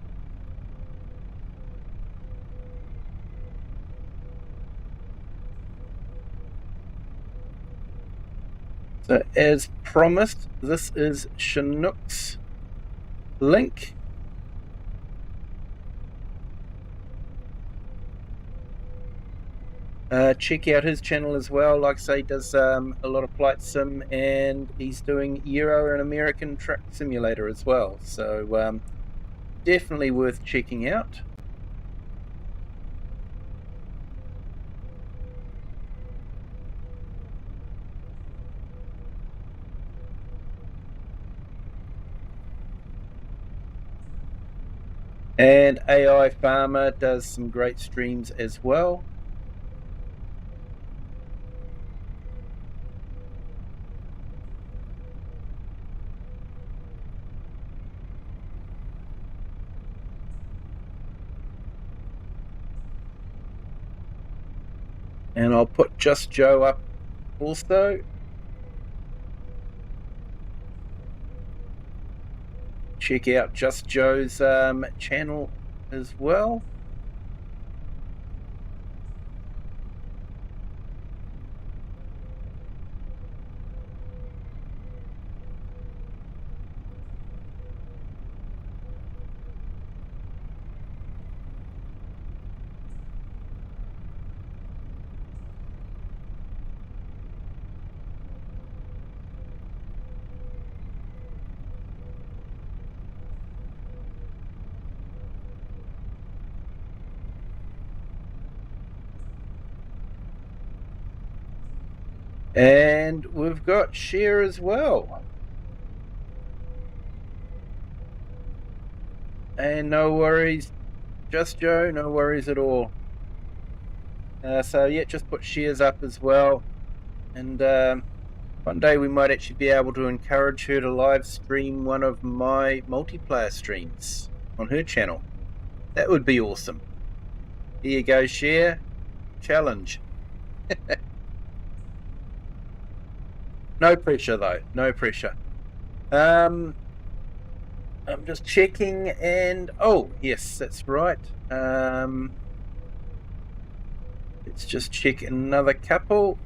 as promised, this is Chinook's link. Check out his channel as well. Like I say, he does a lot of flight sim, and he's doing Euro and American Truck Simulator as well. So definitely worth checking out. And AI Farmer does some great streams as well. And I'll put Just Joe up also. Check out Just Joe's channel as well. And we've got Share as well. And no worries, Just Joe, no worries at all. So yeah, just put shares up as well. And one day we might actually be able to encourage her to live stream one of my multiplayer streams on her channel. That would be awesome. Here you go, Share. Challenge. No pressure though, no pressure. I'm just checking, and oh yes, that's right. Let's just check another couple.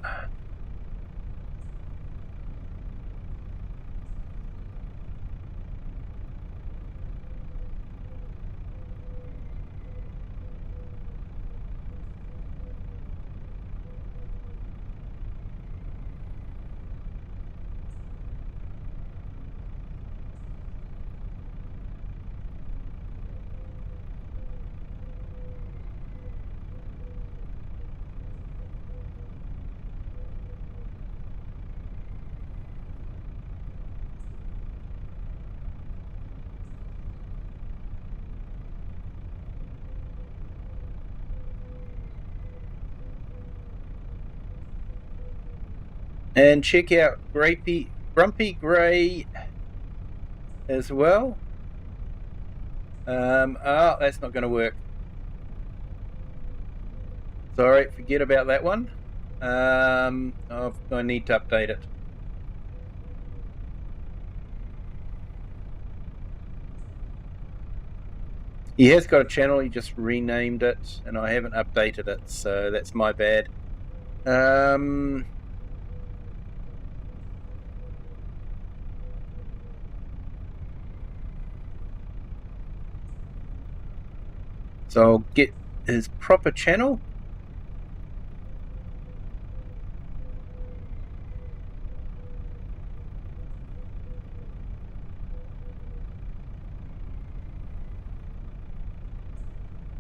And check out Grumpy Grey as well. Oh, that's not going to work. Sorry, forget about that one. I need to update it. He has got a channel, he just renamed it, and I haven't updated it, so that's my bad. So I'll get his proper channel.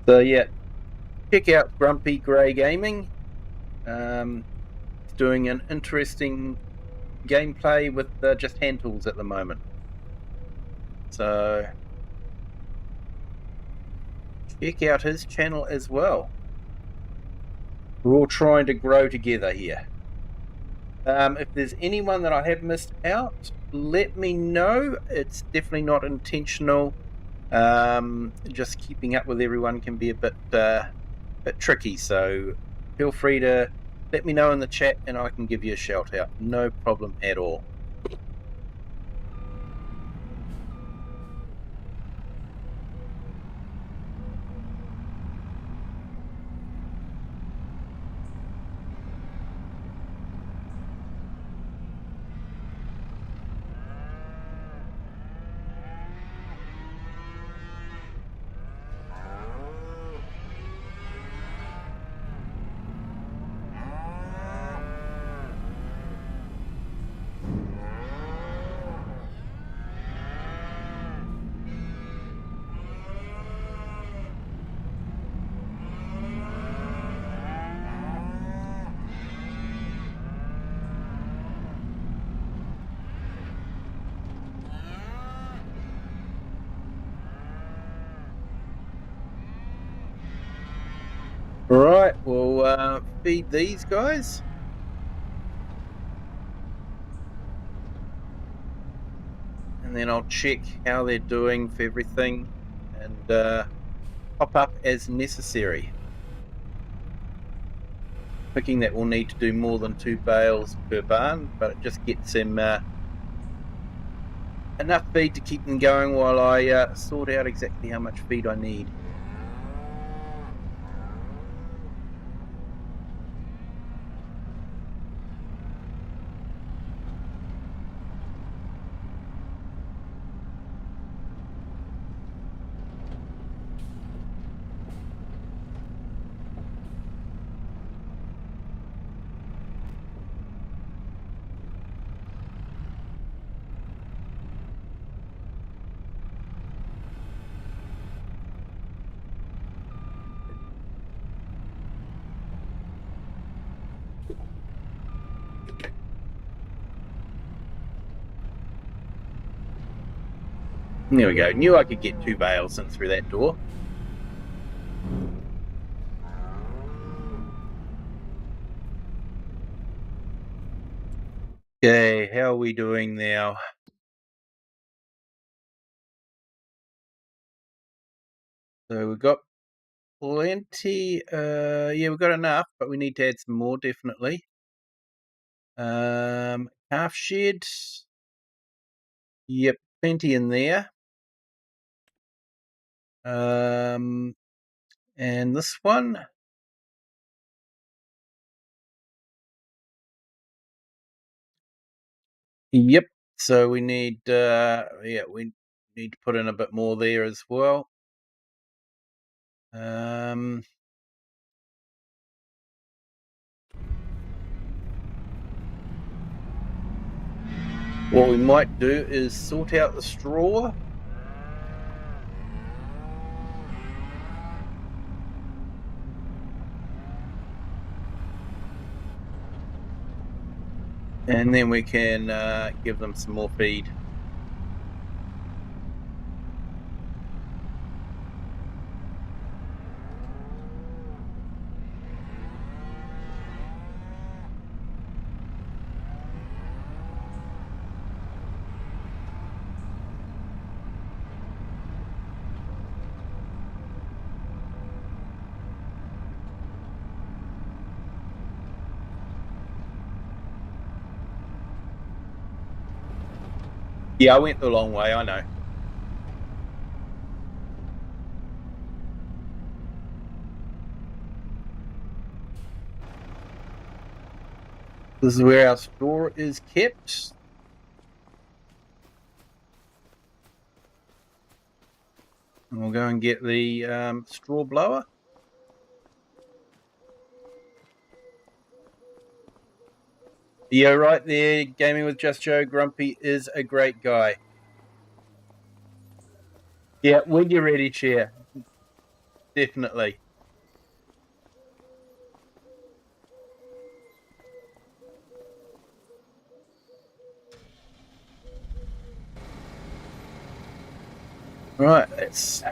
So yeah, check out Grumpy Grey Gaming. It's doing an interesting gameplay with just hand tools at the moment. So check out his channel as well. We're all trying to grow together here. If there's anyone that I have missed out, let me know. It's definitely not intentional. Just keeping up with everyone can be a bit tricky, so feel free to let me know in the chat and I can give you a shout out. No problem at all. Right, we'll feed these guys. And then I'll check how they're doing for everything and pop up as necessary. Thinking that we'll need to do more than 2 bales per barn, but it just gets them enough feed to keep them going while I sort out exactly how much feed I need. There we go. Knew I could get 2 bales in through that door. Okay, how are we doing now? So we've got plenty. Yeah, we've got enough, but we need to add some more, definitely. Calf shed. Yep, plenty in there. And this one. Yep. So we need, we need to put in a bit more there as well. What we might do is sort out the straw. And then we can give them some more feed. Yeah, I went the long way, I know. This is where our straw is kept. And we'll go and get the straw blower. Yeah, right there. Gaming with Just Joe. Grumpy is a great guy. Yeah, when you're ready, Chair. Definitely. Right, let's.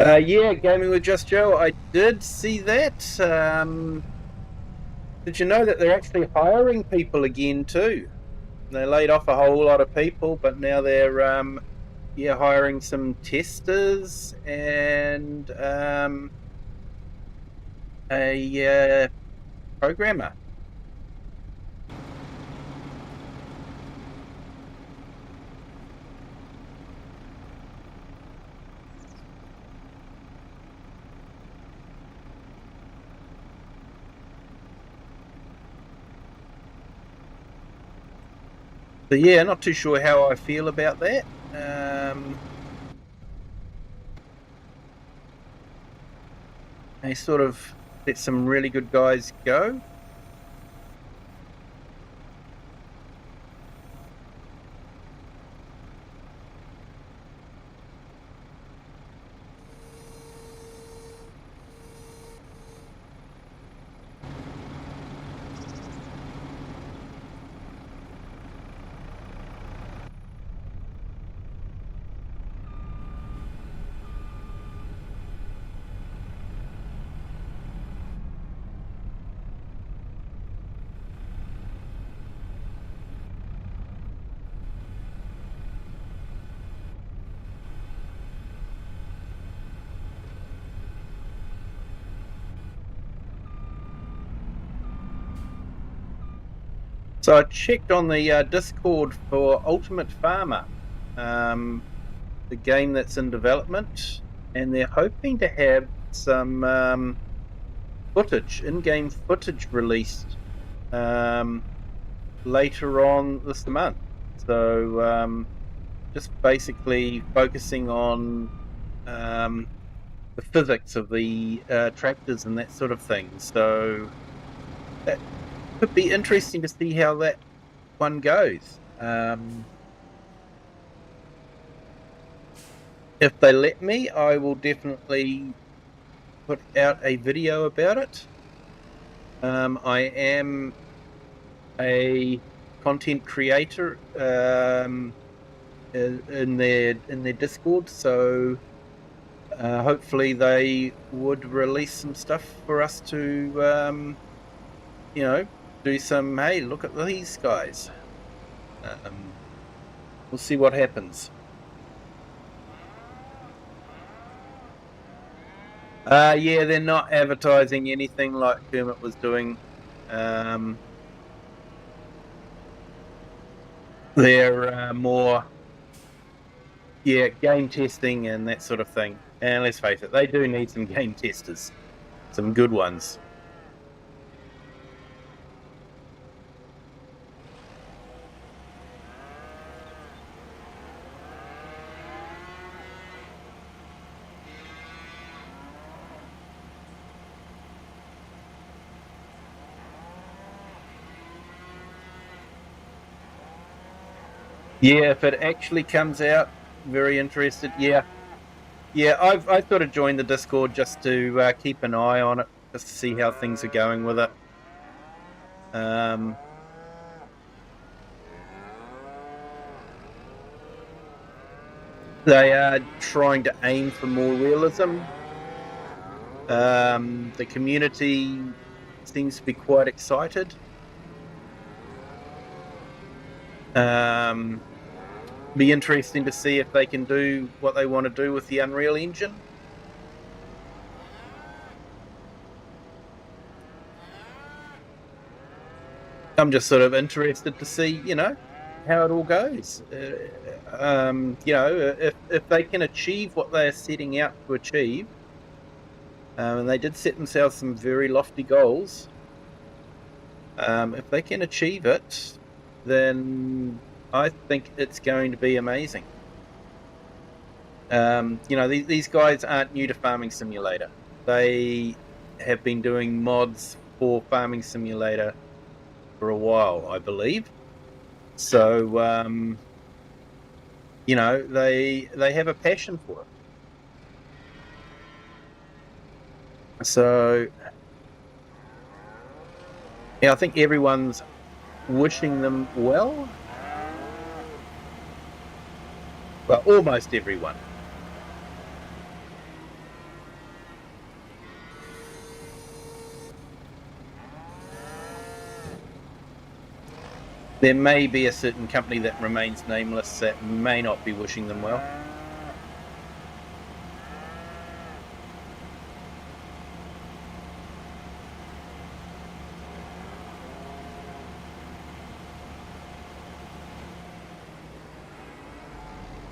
Yeah, Gaming with Just Joe. I did see that. Did you know that they're actually hiring people again too? They laid off a whole lot of people, but now they're hiring some testers and a programmer. But yeah, not too sure how I feel about that. They sort of let some really good guys go. So I checked on the Discord for Ultimate Farmer, the game that's in development, and they're hoping to have some footage, in-game footage released later on this month. So just basically focusing on the physics of the tractors and that sort of thing. So that could be interesting to see how that one goes. If they let me, I will definitely put out a video about it. I am a content creator in their Discord, so hopefully they would release some stuff for us to do some, hey, look at these guys. We'll see what happens. Yeah, they're not advertising anything like Kermit was doing. They're more, game testing and that sort of thing. And let's face it, they do need some game testers, some good ones. Yeah, if it actually comes out, very interested. Yeah, I sort of joined the Discord just to keep an eye on it, just to see how things are going with it. They are trying to aim for more realism. The community seems to be quite excited. Be interesting to see if they can do what they want to do with the Unreal Engine. I'm just sort of interested to see, how it all goes. If they can achieve what they're setting out to achieve, and they did set themselves some very lofty goals. If they can achieve it, then I think it's going to be amazing. These guys aren't new to Farming Simulator. They have been doing mods for Farming Simulator for a while, I believe. So, they have a passion for it. So, yeah, I think everyone's wishing them well. Well, almost everyone. There may be a certain company that remains nameless that may not be wishing them well.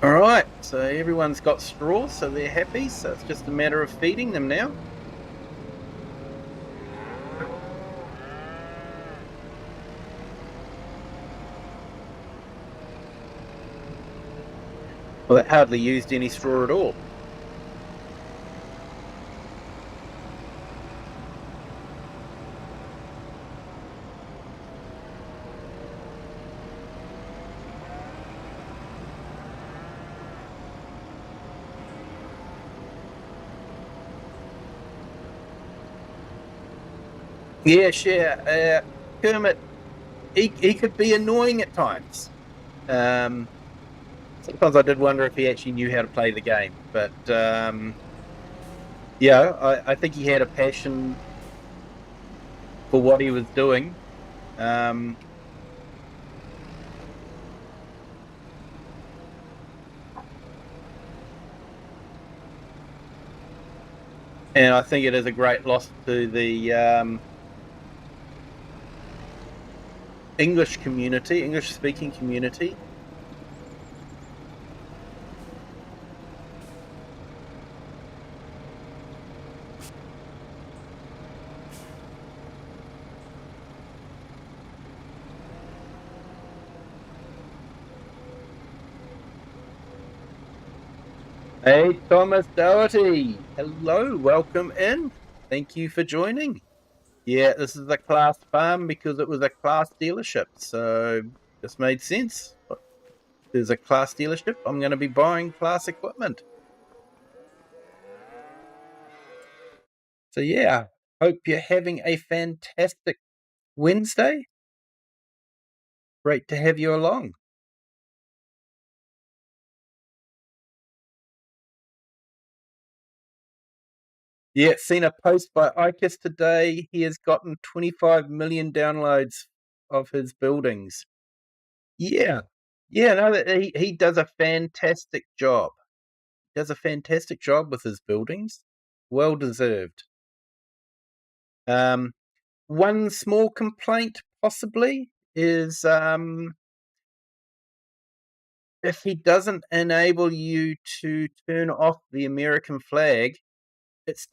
Alright, so everyone's got straw, so they're happy, so it's just a matter of feeding them now. Well, it hardly used any straw at all. Yeah, sure. Kermit, he could be annoying at times. Sometimes I did wonder if he actually knew how to play the game, but yeah, I think he had a passion for what he was doing. And I think it is a great loss to the English community, English-speaking community. Hey, Thomas Doherty. Hello, welcome in. Thank you for joining. Yeah, this is a class farm because it was a class dealership, so this made sense. There's a class dealership. I'm going to be buying class equipment. So yeah, hope you're having a fantastic Wednesday. Great to have you along. Yeah, seen a post by Icus today. He has gotten 25 million downloads of his buildings. Yeah. Yeah, no, he does a fantastic job. Does a fantastic job with his buildings. Well deserved. One small complaint possibly is if he doesn't enable you to turn off the American flag, it's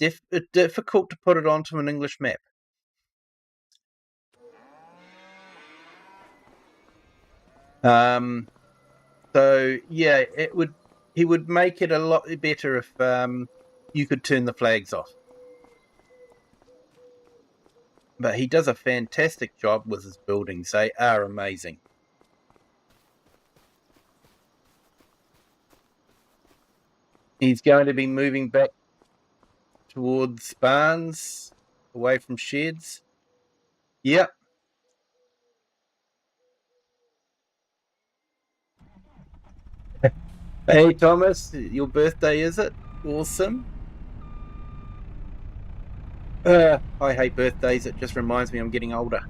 difficult to put it onto an English map. So yeah, he would make it a lot better if you could turn the flags off. But he does a fantastic job with his buildings. They are amazing. He's going to be moving back towards barns, away from sheds. Yep. Hey, Thomas, your birthday, is it? Awesome. I hate birthdays. It just reminds me I'm getting older.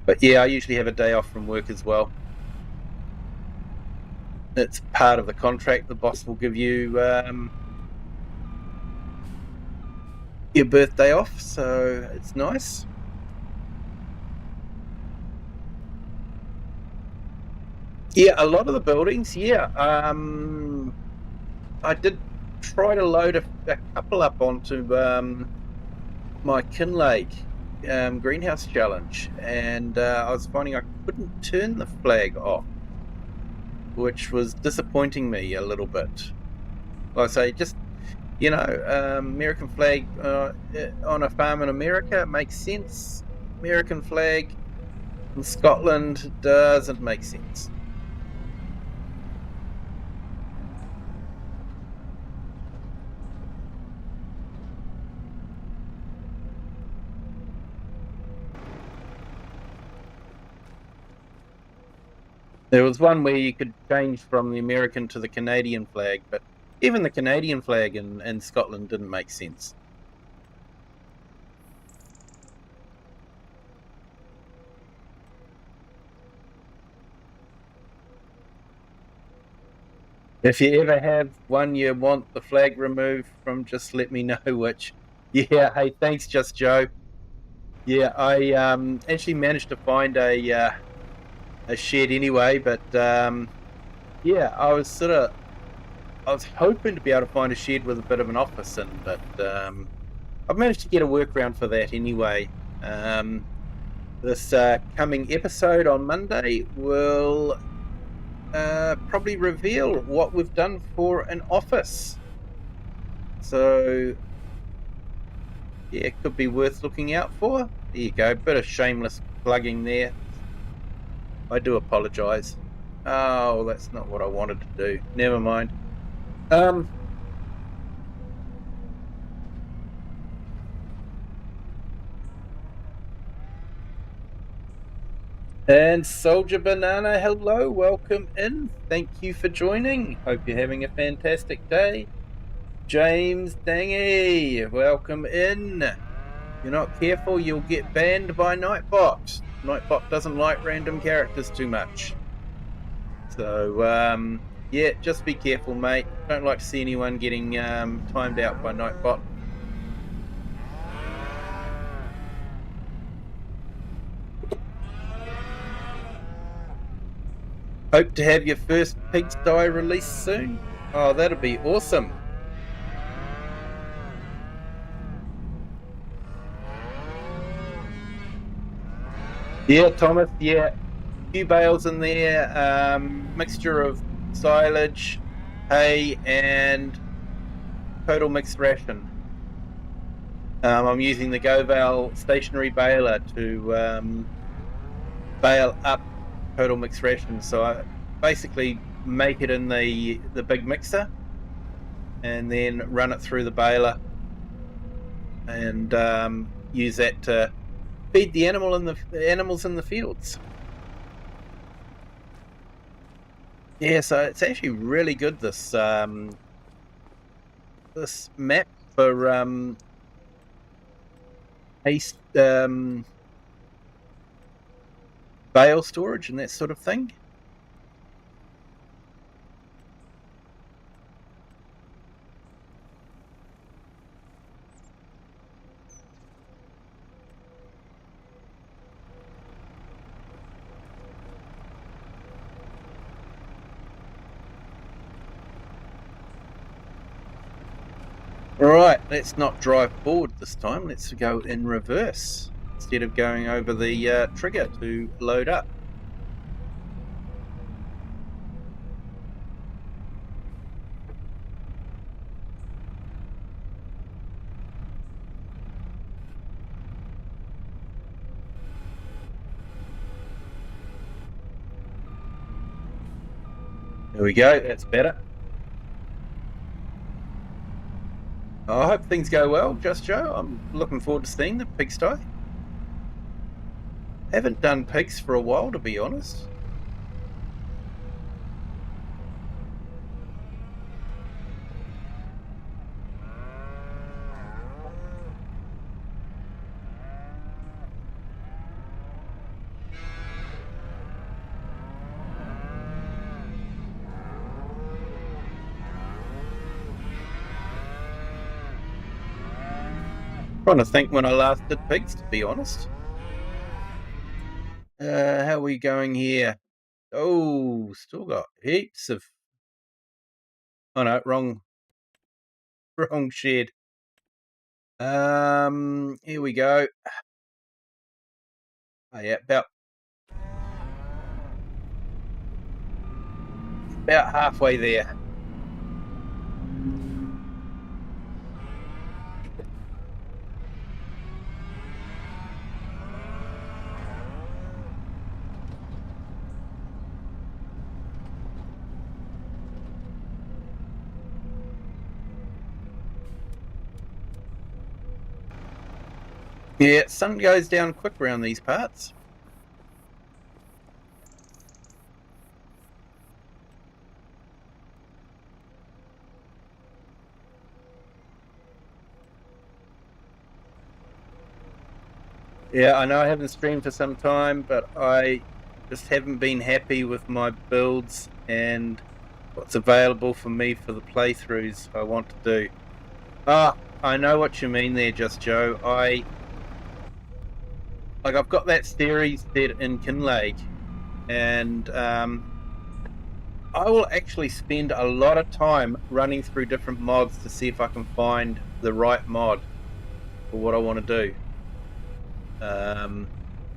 But yeah, I usually have a day off from work as well. It's part of the contract. The boss will give you your birthday off, so it's nice. Yeah, a lot of the buildings, yeah. I did try to load a couple up onto my Kinlake greenhouse challenge, and I was finding I couldn't turn the flag off, which was disappointing me a little bit. Like I say, just American flag on a farm in America makes sense. American flag in Scotland doesn't make sense. There was one where you could change from the American to the Canadian flag, but even the Canadian flag in Scotland didn't make sense. If you ever have one you want the flag removed from, just let me know which. Yeah, hey, thanks, Just Joe. Yeah, I actually managed to find a shed anyway, but yeah, I was hoping to be able to find a shed with a bit of an office in, but I've managed to get a workaround for that anyway. The This coming episode on Monday will probably reveal what we've done for an office. So, yeah, it could be worth looking out for. There you go, bit of shameless plugging there. I do apologise. Oh, that's not what I wanted to do. Never mind. And Soldier Banana, hello, welcome in. Thank you for joining. Hope you're having a fantastic day. James Dangy, welcome in. If you're not careful, you'll get banned by Nightbot. Nightbot doesn't like random characters too much. So, yeah, just be careful, mate. Don't like to see anyone getting timed out by Nightbot. Hope to have your first pigsty released soon. Oh, that'll be awesome. Yeah, Thomas, yeah. A few bales in there, mixture of silage, hay, and total mixed ration. I'm using the GoVal stationary baler to bale up total mixed ration. So I basically make it in the big mixer and then run it through the baler and use that to feed the animals in the fields. Yeah, so it's actually really good, this this map for haste bale storage and that sort of thing. Right, let's not drive forward this time. Let's go in reverse instead of going over the trigger to load up. There we go, that's better. I hope things go well, Just Joe. I'm looking forward to seeing the pigsty. Haven't done pigs for a while, to be honest. Trying to think when I last did pigs, to be honest. How are we going here? Oh, still got heaps of... Oh no, wrong shed. Here we go. Oh yeah, about halfway there. Yeah, sun goes down quick around these parts. Yeah, I know I haven't streamed for some time, but I just haven't been happy with my builds and what's available for me for the playthroughs I want to do. Ah, I know what you mean there, Just Joe. I've got that series set in Kinlake, and I will actually spend a lot of time running through different mods to see if I can find the right mod for what I want to do.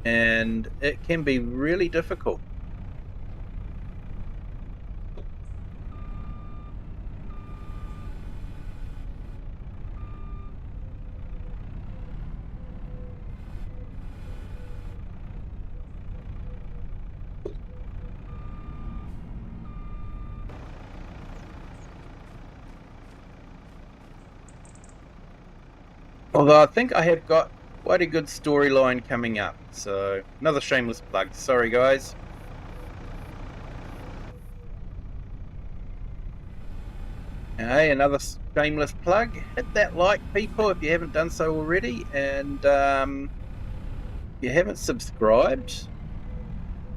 and it can be really difficult. Although I think I have got quite a good storyline coming up. So another shameless plug. Sorry, guys. Hey, another shameless plug. Hit that like, people, if you haven't done so already. And if you haven't subscribed,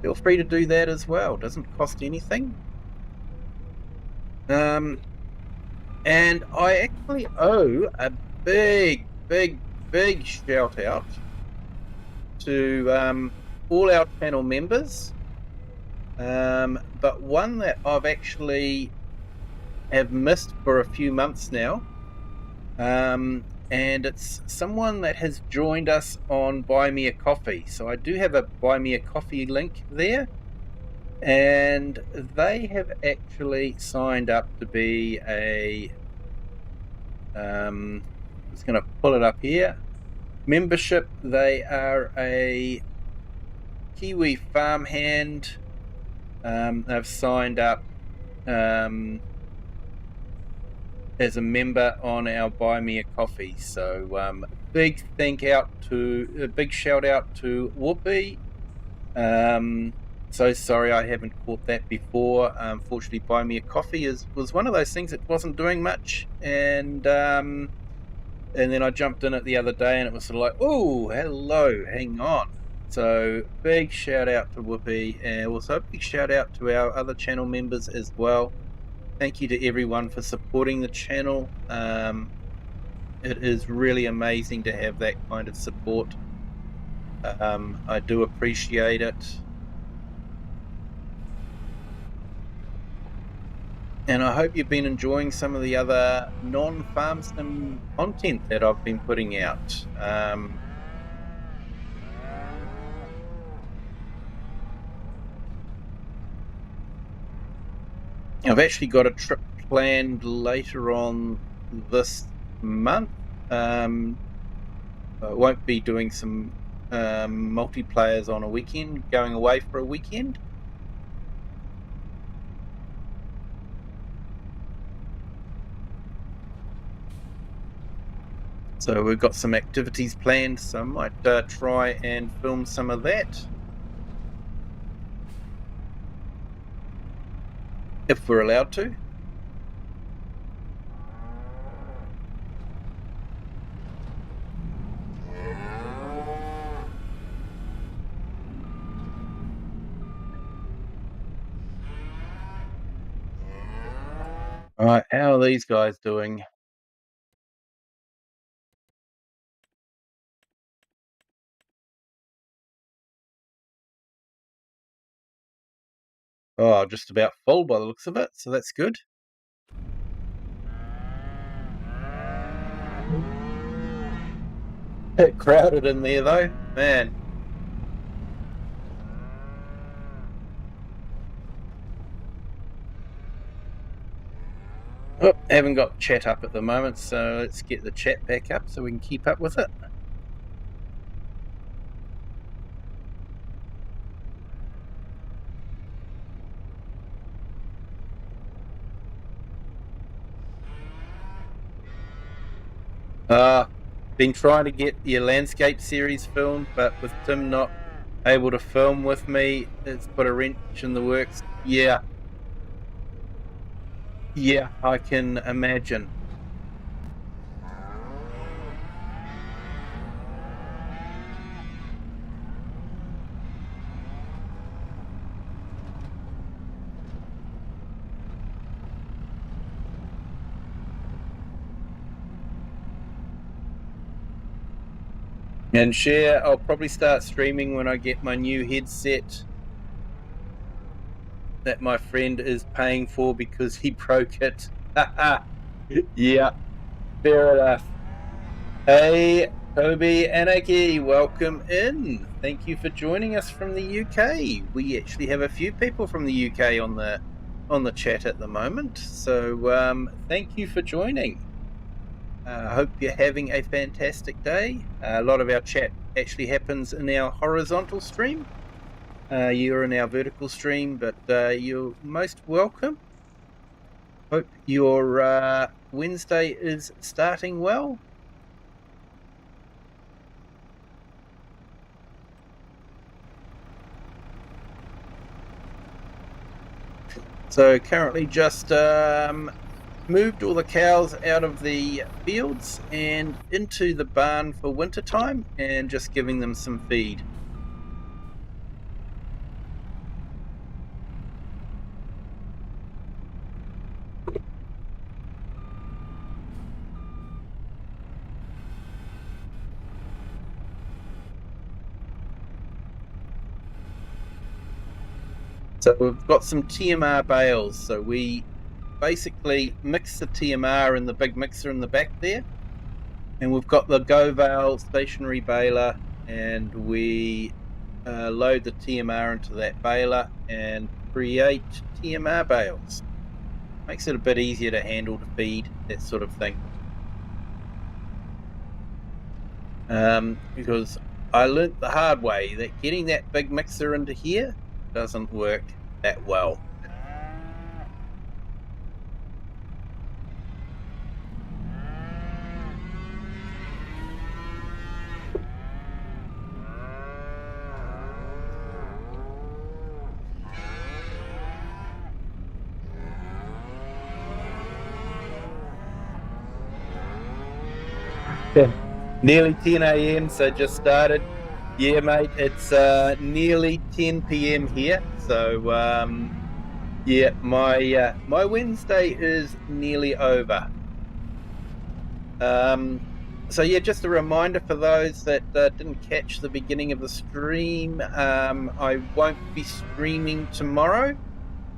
feel free to do that as well. Doesn't cost anything. And I actually owe a big shout out to all our channel members, but one that I've actually have missed for a few months now, and it's someone that has joined us on Buy Me a Coffee. So I do have a Buy Me a Coffee link there, and they have actually signed up to be a I'm just going to pull it up here. Membership. They are a Kiwi farmhand. They've signed up as a member on our Buy Me a Coffee. So big shout out to Whoopi. So sorry I haven't caught that before. Fortunately, Buy Me a Coffee was one of those things that wasn't doing much, and then I jumped in it the other day and it was sort of like, oh, hello, hang on. So big shout out to Whoopi, and also a big shout out to our other channel members as well. Thank you to everyone for supporting the channel. It is really amazing to have that kind of support. I do appreciate it. And I hope you've been enjoying some of the other non-farm sim content that I've been putting out. I've actually got a trip planned later on this month. I won't be doing some multiplayers on a weekend, going away for a weekend. So we've got some activities planned, so I might try and film some of that, if we're allowed to. All right, how are these guys doing? Oh, just about full by the looks of it, so that's good. Bit crowded in there though, man. Oh, haven't got chat up at the moment, so let's get the chat back up so we can keep up with it. Been trying to get the landscape series filmed, but with Tim not able to film with me, it's put a wrench in the works. Yeah, I can imagine. And share, I'll probably start streaming when I get my new headset that my friend is paying for because he broke it. Yeah, fair enough. Hey, Toby Anarchy, welcome in. Thank you for joining us from the UK. We actually have a few people from the UK on the chat at the moment, so thank you for joining. I hope you're having a fantastic day. A lot of our chat actually happens in our horizontal stream. You're in our vertical stream, but you're most welcome. Hope your Wednesday is starting well. So currently just moved all the cows out of the fields and into the barn for winter time and just giving them some feed. So we've got some TMR bales. So we basically mix the TMR in the big mixer in the back there. And we've got the GoVale stationary baler, and we load the TMR into that baler and create TMR bales. Makes it a bit easier to handle, to feed, that sort of thing. Because I learnt the hard way that getting that big mixer into here doesn't work that well. Nearly 10 a.m, so just started. Yeah, mate, it's nearly 10 p.m. here. So, yeah, my Wednesday is nearly over. So yeah, just a reminder for those that didn't catch the beginning of the stream. I won't be streaming tomorrow.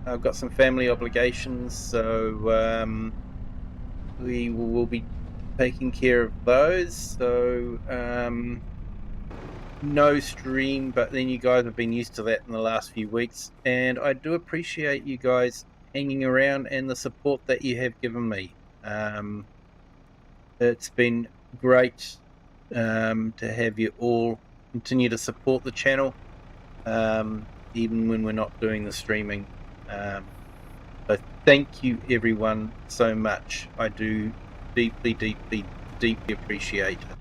I've got some family obligations, so we will be taking care of those. So no stream, but then you guys have been used to that in the last few weeks, and I do appreciate you guys hanging around and the support that you have given me. It's been great to have you all continue to support the channel, even when we're not doing the streaming. So thank you everyone so much. I do deeply, deeply, deeply appreciate it.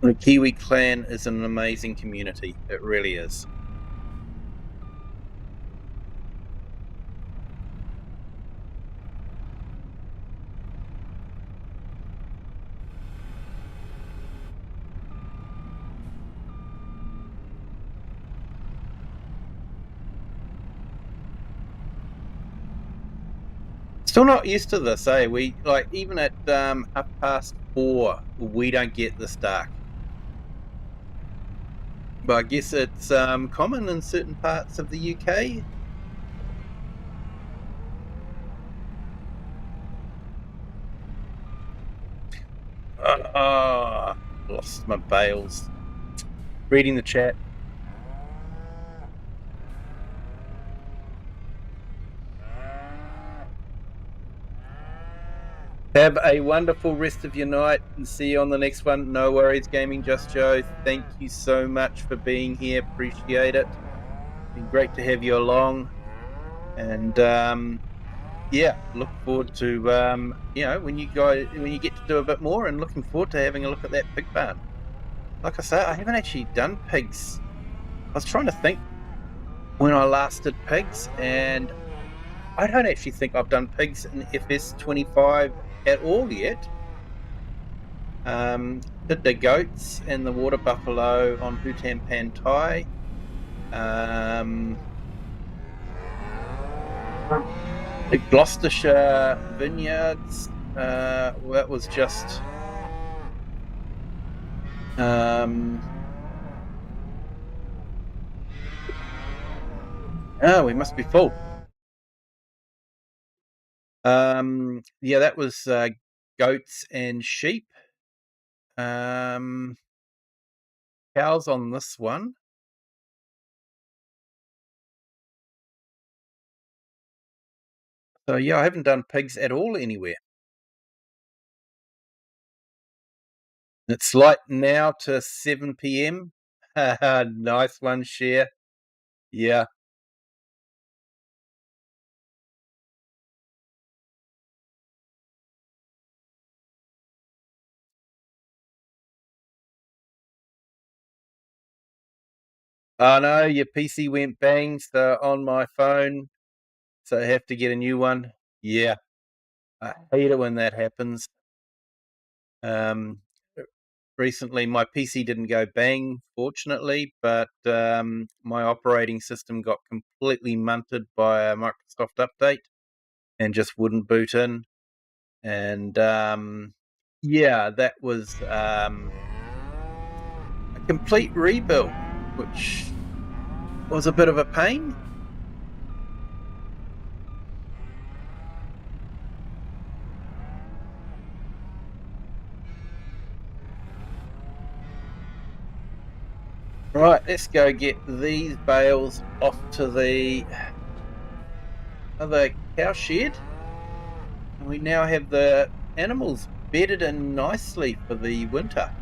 The Kiwi clan is an amazing community. It really is. Still not used to this, eh? We like even at 4:30, we don't get this dark. But I guess it's common in certain parts of the UK. Lost my bales. Reading the chat. Have a wonderful rest of your night and see you on the next one. No worries, Gaming Just Joe. Thank you so much for being here. Appreciate it. Been great to have you along. And yeah, look forward to when you get to do a bit more, and looking forward to having a look at that pig barn. Like I say, I haven't actually done pigs. I was trying to think when I last did pigs, and I don't actually think I've done pigs in FS25 at all yet. Did the goats and the water buffalo on Hutan Pantai. The Gloucestershire vineyards. That was just. Oh, we must be full. Yeah, that was goats and sheep. Cows on this one. So yeah, I haven't done pigs at all anywhere. It's light now to 7 p.m. Nice one, Share. Yeah. Oh no, your PC went bang, so on my phone, so I have to get a new one. Yeah, I hate it when that happens. Um, Recently, my PC didn't go bang, fortunately, but my operating system got completely munted by a Microsoft update and just wouldn't boot in. And yeah, that was a complete rebuild, which was a bit of a pain. Right, let's go get these bales off to the other cow shed. And we now have the animals bedded in nicely for the winter.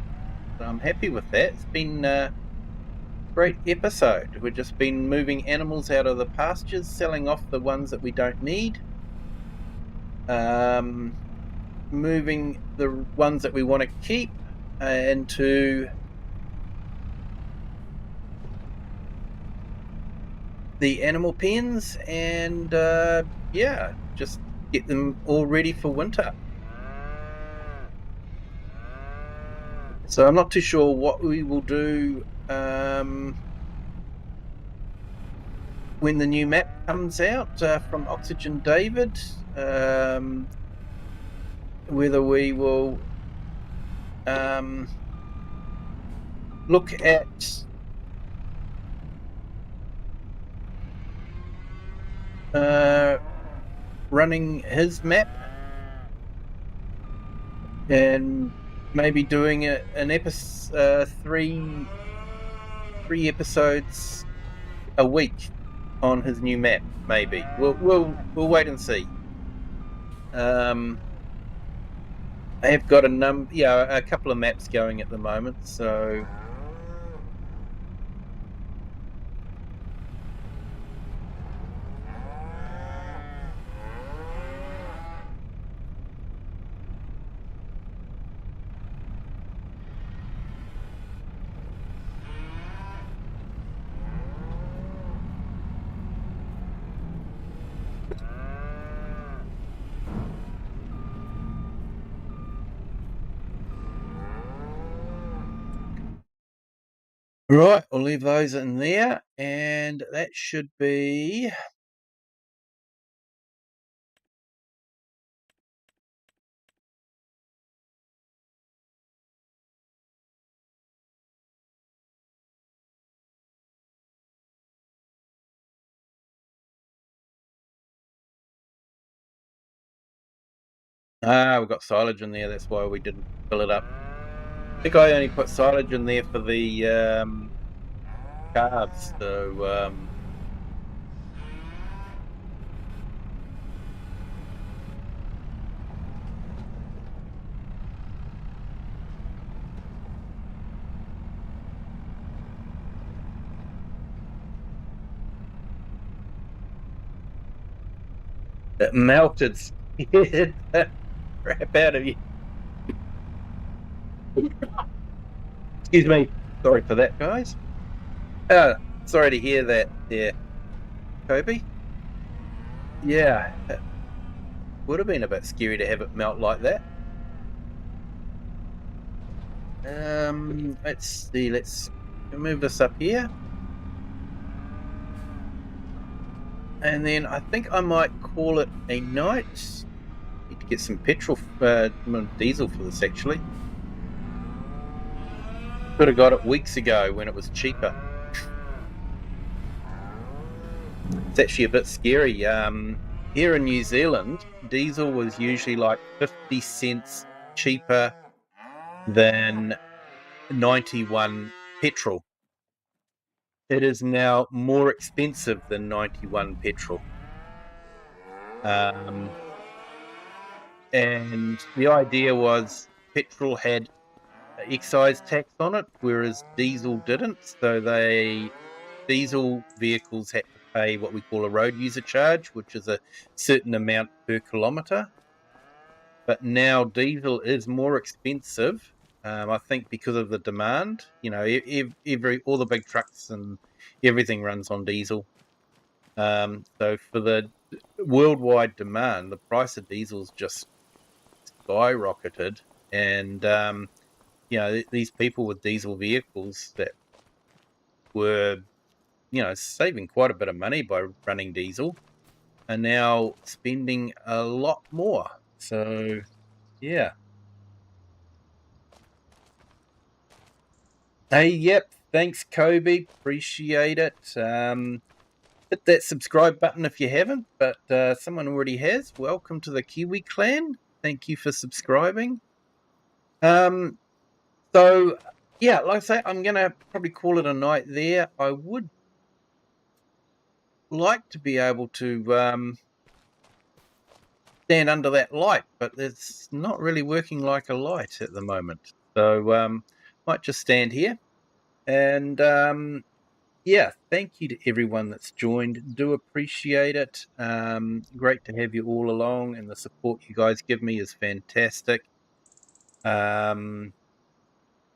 So I'm happy with that. It's been a great episode. We've just been moving animals out of the pastures, selling off the ones that we don't need. Moving the ones that we want to keep into the animal pens, and yeah, just get them all ready for winter. So I'm not too sure what we will do when the new map comes out from Oxygen David. Whether we will look at running his map and maybe doing an episode, three episodes a week on his new map. Maybe we'll wait and see. I have got a couple of maps going at the moment, so right, we'll leave those in there, and that should be we've got silage in there, that's why we didn't fill it up. I think I only put silage in there for the calves, so it melted. Scared the crap out of you. Excuse me. Sorry for that, guys. Sorry to hear that there, Kobe. Yeah, it would have been a bit scary to have it melt like that. Let's see. Let's move this up here. And then I think I might call it a night. Need to get some petrol, diesel for this actually. Could have got it weeks ago when it was cheaper. It's actually a bit scary. here in New Zealand, diesel was usually like 50 cents cheaper than 91 petrol. It is now more expensive than 91 petrol. And the idea was petrol had excise tax on it, whereas diesel didn't. So diesel vehicles had to pay what we call a road user charge, which is a certain amount per kilometre. But now diesel is more expensive. I think because of the demand. You know, all the big trucks and everything runs on diesel. So for the worldwide demand, the price of diesel's just skyrocketed, and these people with diesel vehicles that were saving quite a bit of money by running diesel are now spending a lot more. So yeah. Hey, yep, thanks Kobe, appreciate it. Hit that subscribe button if you haven't, but someone already has. Welcome to the Kiwi clan. Thank you for subscribing. So yeah, like I say, I'm gonna probably call it a night there. I would like to be able to stand under that light, but it's not really working like a light at the moment. So might just stand here. And yeah, thank you to everyone that's joined. Do appreciate it. Great to have you all along, and the support you guys give me is fantastic. And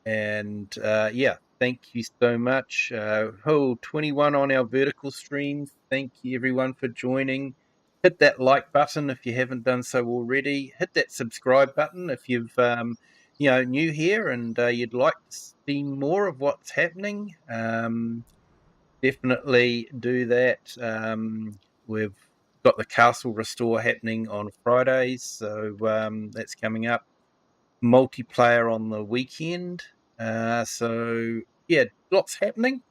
yeah, thank you so much. 21 on our vertical stream. Thank you everyone for joining. Hit that like button if you haven't done so already. Hit that subscribe button if you've new here and you'd like to see more of what's happening. Definitely do that. We've got the castle restore happening on Fridays, so that's coming up. Multiplayer on the weekend. So yeah, lots happening.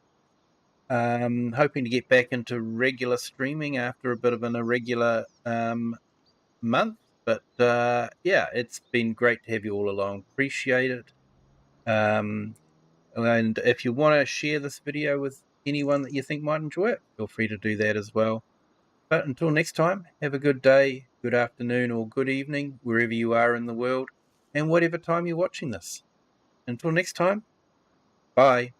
Hoping to get back into regular streaming after a bit of an irregular month. But yeah, it's been great to have you all along. Appreciate it. And if you want to share this video with anyone that you think might enjoy it, feel free to do that as well. But until next time, have a good day, good afternoon, or good evening, wherever you are in the world, and whatever time you're watching this. Until next time, bye.